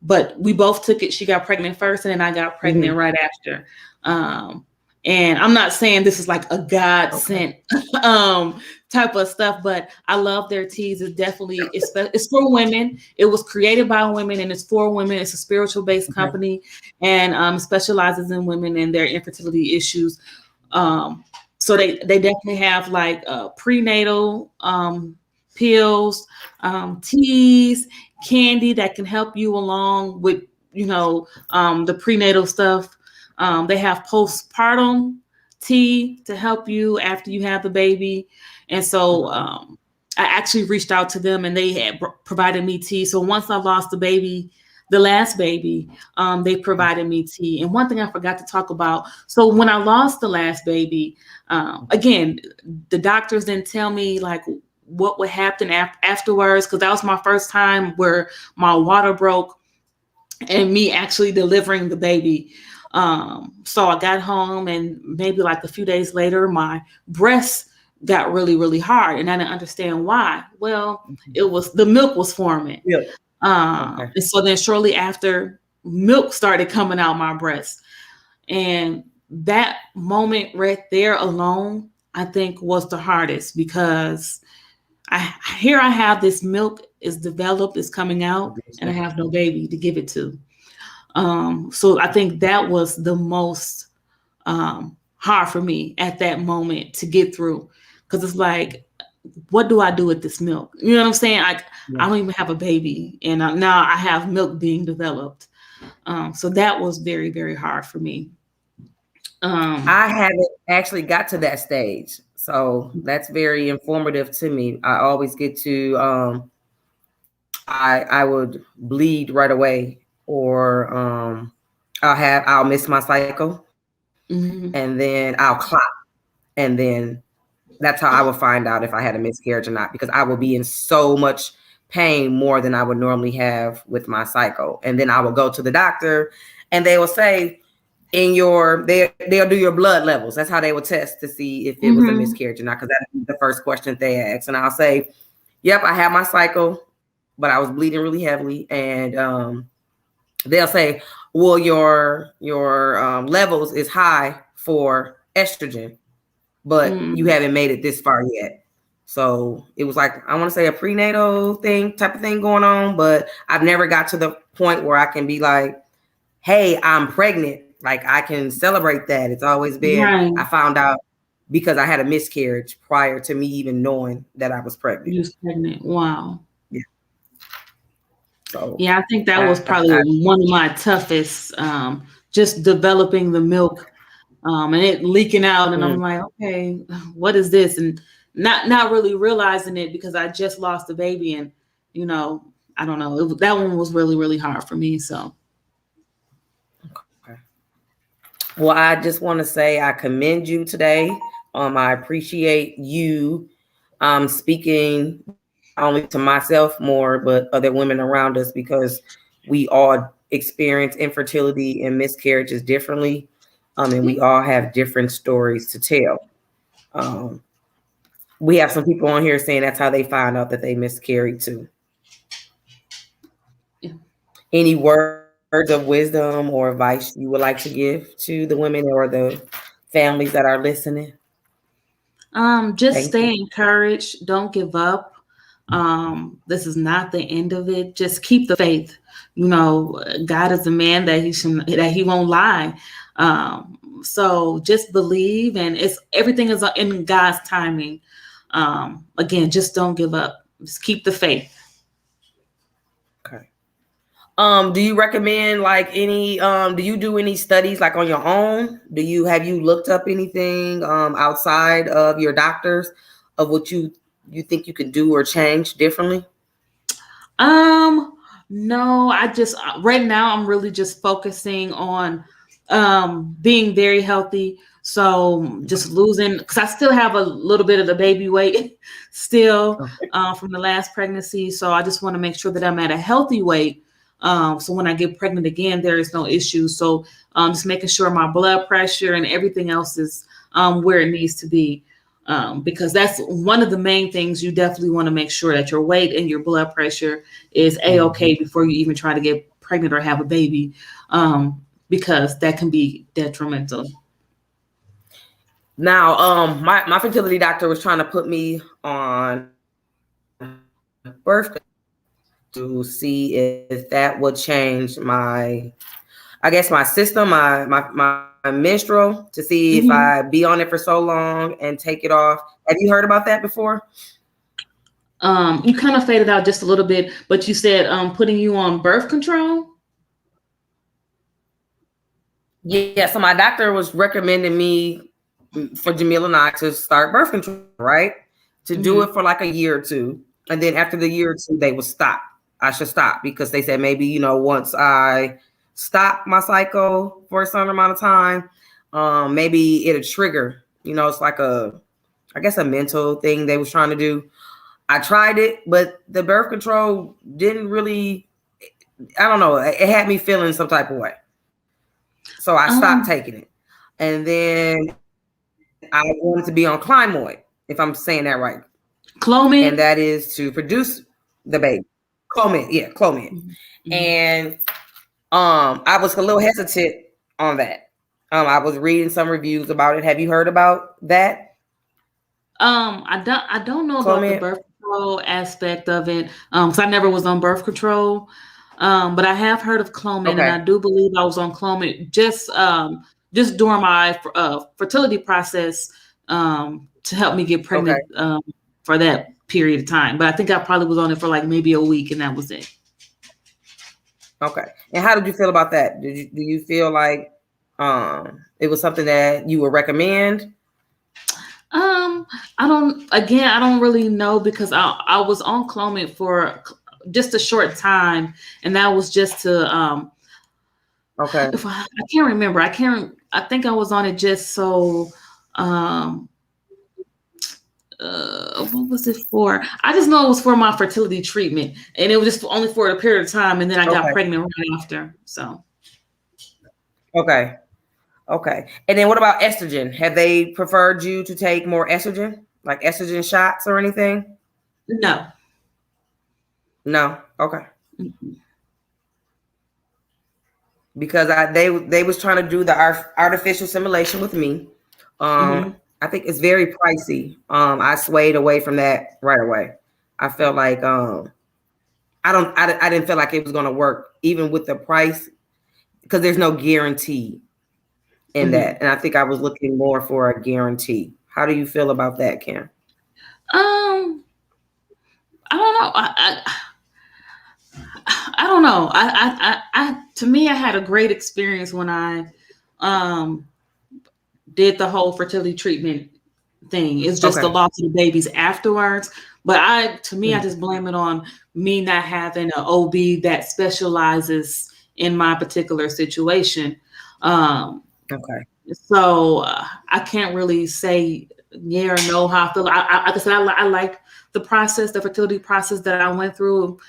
But we both took it. She got pregnant first, and then I got pregnant right after. And I'm not saying this is like a God sent type of stuff, but I love their teas. It's for women. It was created by women, and it's for women. It's a spiritual based company, and specializes in women and their infertility issues. So they definitely have like prenatal pills, teas, candy that can help you along with the prenatal stuff. They have postpartum tea to help you after you have the baby. And so I actually reached out to them, and they had provided me tea. So once I lost the last baby, they provided me tea. And one thing I forgot to talk about. So when I lost the last baby, again, the doctors didn't tell me like what would happen afterwards, because that was my first time where my water broke and me actually delivering the baby. So I got home, and maybe like a few days later, my breasts got really, really hard, and I didn't understand why. Well, the milk was forming. Okay. And so then shortly after, milk started coming out my breast. And that moment right there alone, I think was the hardest because I have this milk is developed, is coming out, and I have no baby to give it to. So I think that was the most hard for me at that moment to get through because it's like, what do I do with this milk? You know what I'm saying? I don't even have a baby, and now I have milk being developed. So that was very, very hard for me. I haven't actually got to that stage, so that's very informative to me. I always get to I would bleed right away, or I'll miss my cycle, and Mhm. then I'll clot, and then that's how I will find out if I had a miscarriage or not, because I will be in so much pain more than I would normally have with my cycle. And then I will go to the doctor, and they will say, they'll do your blood levels. That's how they will test to see if it was a Mhm. miscarriage or not, because that's the first question that they ask. And I'll say, yep, I have my cycle, but I was bleeding really heavily. And they'll say, well, your levels is high for estrogen, but you Mm. haven't made it this far yet. So it was like, I want to say a prenatal thing type of thing going on, but I've never got to the point where I can be like, hey, I'm pregnant. Like, I can celebrate that. It's always been, Right. I found out because I had a miscarriage prior to me even knowing that I was pregnant. You was pregnant. Wow. Yeah. So Yeah, I think that was I probably one of my toughest. Just developing the milk, and it leaking out, and I'm mm, like, okay, what is this? And not really realizing it because I just lost a baby, and you know, I don't know. That one was really really hard for me. So. okay. Well, I just want to say I commend you today. I appreciate you speaking not only to myself more, but other women around us, because we all experience infertility and miscarriages differently. And we all have different stories to tell. Um, we have some people on here saying that's how they found out that they miscarried too. Yeah. Any words of wisdom or advice you would like to give to the women or the families that are listening? Just Thank stay you. encouraged. Don't give up. This is not the end of it. Just keep the faith. You know, God is a man that he won't lie. So just believe, and it's everything is in God's timing. Again, just don't give up. Just keep the faith. Okay. Do you recommend like any do you do any studies like on your own? Have you looked up anything outside of your doctors of what you think you could do or change differently? Um, no, I just right now I'm really just focusing on being very healthy. So just losing because I still have a little bit of the baby weight still Okay. from the last pregnancy. So I just want to make sure that I'm at a healthy weight. So when I get pregnant again, there is no issue. So just making sure my blood pressure and everything else is where it needs to be because that's one of the main things. You definitely want to make sure that your weight and your blood pressure is a-okay before you even try to get pregnant or have a baby, because that can be detrimental. Now, my fertility doctor was trying to put me on birth to see if that would change my, I guess, my system, my menstrual, to see if Mhm. I be on it for so long and take it off. Have you heard about that before? You kind of faded out just a little bit, but you said putting you on birth control. Yeah, so my doctor was recommending me for Jamila and I to start birth control, right? To do Hmm. it for like a year or two. And then after the year or two, they would stop. I should stop because they said maybe, once I stop my cycle for a certain amount of time, maybe it'll trigger. It's like I guess a mental thing they was trying to do. I tried it, but the birth control didn't really, I don't know, it had me feeling some type of way. So I stopped Um, taking it. And then I wanted to be on Climoid, if I'm saying that right. And Clomid. that is to produce the baby. Clomid, yeah, Clomid. Mm-hmm. And I was a little hesitant on that. I was reading some reviews about it. Have you heard about that? I don't know about the Clomid? birth control aspect of it. Because I never was on birth control. But I have heard of Clomid, and Okay. I do believe I was on Clomid just during my fertility process to help me get Okay. pregnant for that period of time. But I think I probably was on it for like maybe a week, and that was it. Okay. And how did you feel about that? Do you feel like it was something that you would recommend? Um, I don't really know because I was on Clomid for just a short time, and that was just to Okay. if I can't remember. I think I was on it just so um what was it for? I just know it was for my fertility treatment, and it was just only for a period of time, and then I got Okay. pregnant right after. So Okay. Okay. And then what about estrogen? Have they preferred you to take more estrogen, like estrogen shots or anything? no. No. Okay. Mm-hmm. Because they was trying to do the artificial simulation with me. Mm-hmm. I think it's very pricey. I swayed away from that right away. I felt like I didn't feel like it was going to work even with the price because there's no guarantee in Mm-hmm. that. And I think I was looking more for a guarantee. How do you feel about that, Kim? Um, I don't know. I don't know. To me, I had a great experience when I um did the whole fertility treatment thing. It's just the Okay. loss of the babies afterwards. But to me, I Mhm. just blame it on me not having an OB that specializes in my particular situation. Um, Okay. so I can't really say yeah or no how I feel. Like I said, I like the process, the fertility process that I went through.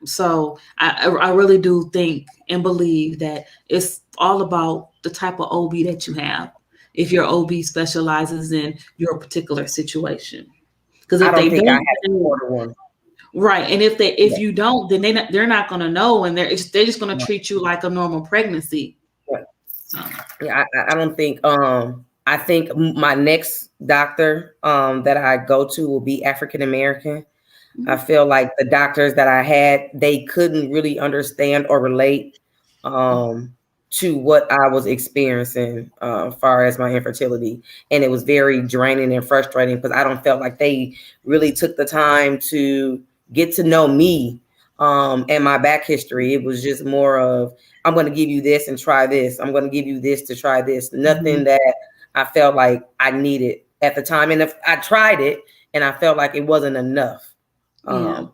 So I really do think and believe that it's all about the type of OB that you have. If your OB specializes in your particular situation, because I if don't they think I had don't, a quarter one. right, and if Yeah. you don't, then they're not going to know, and they're just going to Yeah. treat you like a normal pregnancy. Yeah. So. Yeah, I don't think I think my next doctor that I go to will be African American. I Mhm. feel like the doctors that I had, they couldn't really understand or relate to what I was experiencing as far as my infertility. And it was very draining and frustrating because I don't felt like they really took the time to get to know me and my back history. It was just more of, I'm going to give you this and try this. I'm going to give you this to try this. Nothing Mhm. that I felt like I needed at the time. And if I tried it and I felt like it wasn't enough Yeah. um,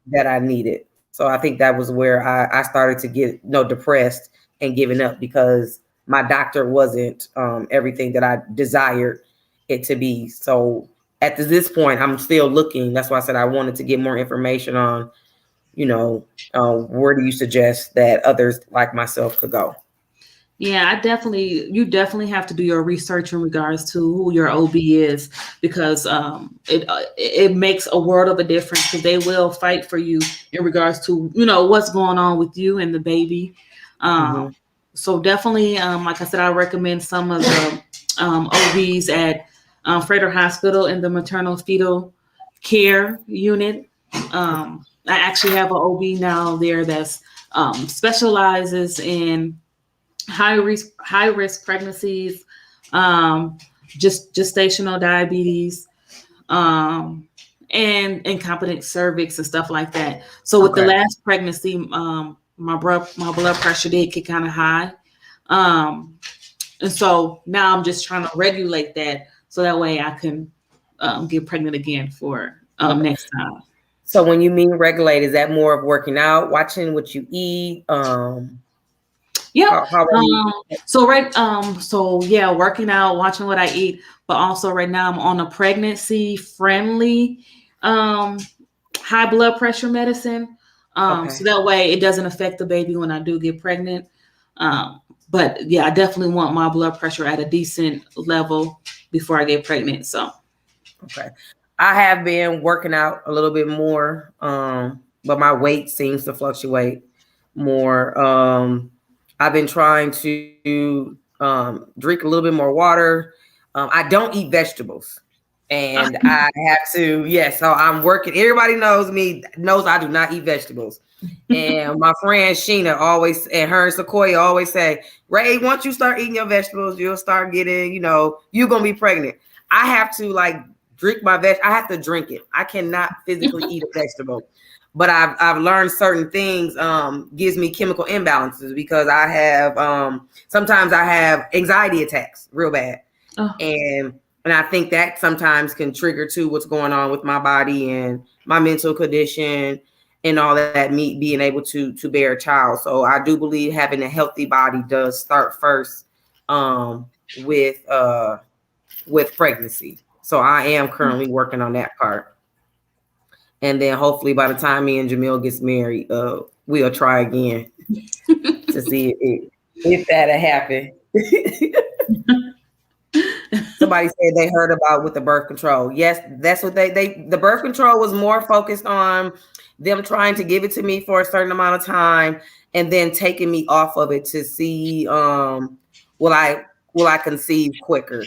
that I needed. So I think that was where I started to get depressed and giving up because my doctor wasn't everything that I desired it to be. So at this point, I'm still looking. That's why I said I wanted to get more information on, where do you suggest that others like myself could go? Yeah, you definitely have to do your research in regards to who your OB is because it makes a world of a difference because they will fight for you in regards to what's going on with you and the baby. Mm-hmm. So definitely, like I said, I recommend some of the OBs at Frederick Hospital in the maternal fetal care unit. I actually have an OB now there that's specializes in high risk pregnancies, just gestational diabetes, and incompetent cervix and stuff like that. So with the Okay. last pregnancy, my blood pressure did get kind of high, um, and so now I'm just trying to regulate that so that way I can get pregnant again for Okay. next time. So when you mean regulate, is that more of working out, watching what you eat? Yep. How are you? So yeah, working out, watching what I eat, but also right now I'm on a pregnancy friendly um high blood pressure medicine. So Okay. that way it doesn't affect the baby when I do get pregnant. But yeah, I definitely want my blood pressure at a decent level before I get pregnant. So Okay. I have been working out a little bit more but my weight seems to fluctuate more. I've been trying to drink a little bit more water. I don't eat vegetables, and I have to. Yes, so I'm working. Everybody knows me. Knows I do not eat vegetables. And my friend Sheena always, and her and Sequoia always say, Ray, once you start eating your vegetables, you'll start getting, you're gonna be pregnant. I have to like drink my I have to drink it. I cannot physically eat a vegetable. But I've learned certain things gives me chemical imbalances because I have sometimes I have anxiety attacks real bad. Oh. And I think that sometimes can trigger to what's going on with my body and my mental condition and all that, me being able to bear a child. So I do believe having a healthy body does start first with pregnancy. So I am currently working on that part. And then hopefully by the time me and Jamil gets married, we'll try again to see if that'll happen. Somebody said they heard about with the birth control. Yes, that's what the birth control was more focused on them trying to give it to me for a certain amount of time and then taking me off of it to see will I conceive quicker.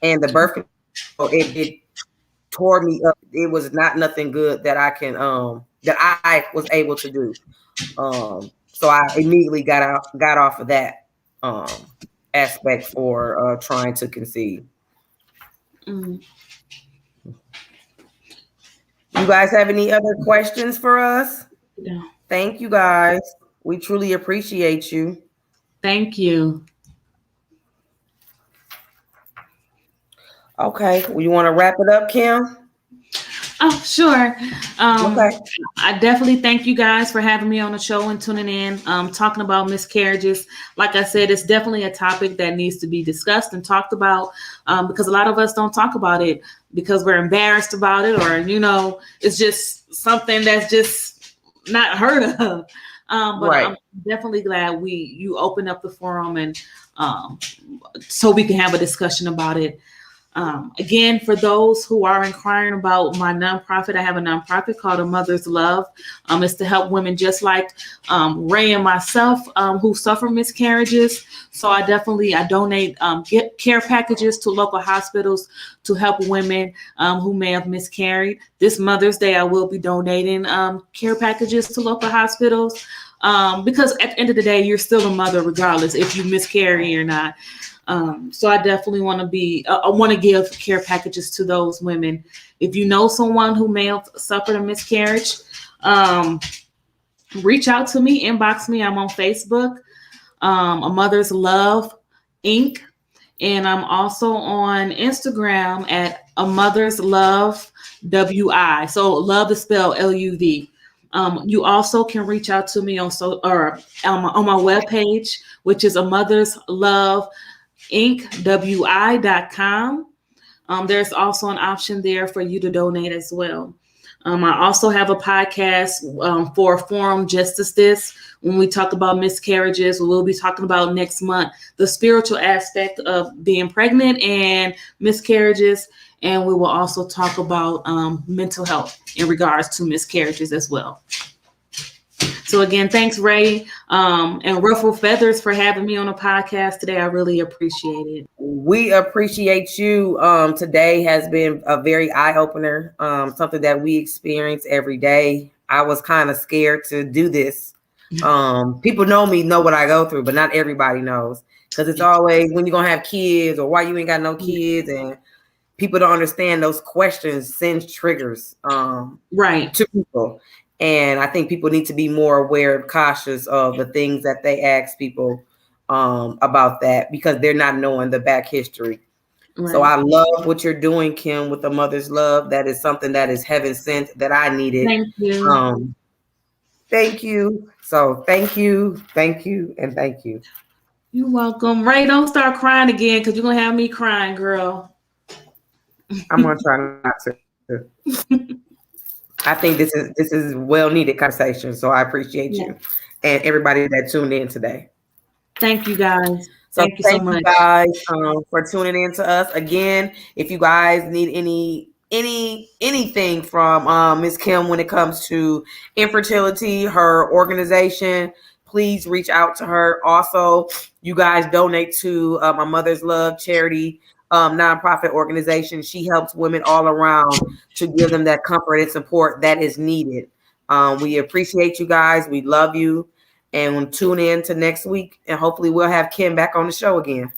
And the birth control, it tore me up. It was not nothing good that I can that I was able to do. So I immediately got off of that aspect for trying to conceive. Mm. You guys have any other questions for us? No. Thank you guys. We truly appreciate you. Thank you. Okay. Well, you want to wrap it up, Kim? Oh, sure. Okay. I definitely thank you guys for having me on the show and tuning in, talking about miscarriages. Like I said, it's definitely a topic that needs to be discussed and talked about because a lot of us don't talk about it because we're embarrassed about it or, it's just something that's just not heard of. But right. I'm definitely glad you opened up the forum and so we can have a discussion about it. Again, for those who are inquiring about my nonprofit, I have a nonprofit called A Mother's Love. It's to help women just like Ray and myself who suffer miscarriages. So I donate care packages to local hospitals to help women who may have miscarried. This Mother's Day, I will be donating care packages to local hospitals because at the end of the day, you're still a mother regardless if you miscarry or not. So I definitely want to give care packages to those women. If you know someone who may have suffered a miscarriage, reach out to me, inbox me. I'm on Facebook, A Mother's Love Inc. And I'm also on Instagram at A Mother's Love WI. So love is spelled LUV. You also can reach out to me on my webpage, which is A Mother's Love Inc.wi.com. There's also an option there for you to donate as well. I also have a podcast for Forum Justice This. When we talk about miscarriages, we'll be talking about next month the spiritual aspect of being pregnant and miscarriages. And we will also talk about mental health in regards to miscarriages as well. So again, thanks, Ray and Ruffled Feathers for having me on the podcast today. I really appreciate it. We appreciate you. Today has been a very eye-opener, something that we experience every day. I was kind of scared to do this. People know me, know what I go through, but not everybody knows. Because it's always when you're going to have kids or why you ain't got no kids. And people don't understand those questions sends triggers right to people. And I think people need to be more aware and cautious of the things that they ask people about that because they're not knowing the back history. Right. So I love what you're doing, Kim, with A Mother's Love. That is something that is heaven sent that I needed. Thank you. Thank you. So thank you, and thank you. You're welcome. Ray, don't start crying again because you're going to have me crying, girl. I'm going to try not to. I think this is well-needed conversation, so I appreciate you and everybody that tuned in today. Thank you, guys. So thank you so much, guys, for tuning in to us. Again, if you guys need any anything from Ms. Kim when it comes to infertility, her organization, please reach out to her. Also, you guys donate to my Mother's Love charity nonprofit organization. She helps women all around to give them that comfort and support that is needed. We appreciate you guys. We love you. And we'll tune in to next week. And hopefully we'll have Kim back on the show again.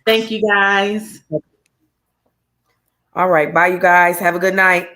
Thank you, guys. All right. Bye, you guys. Have a good night.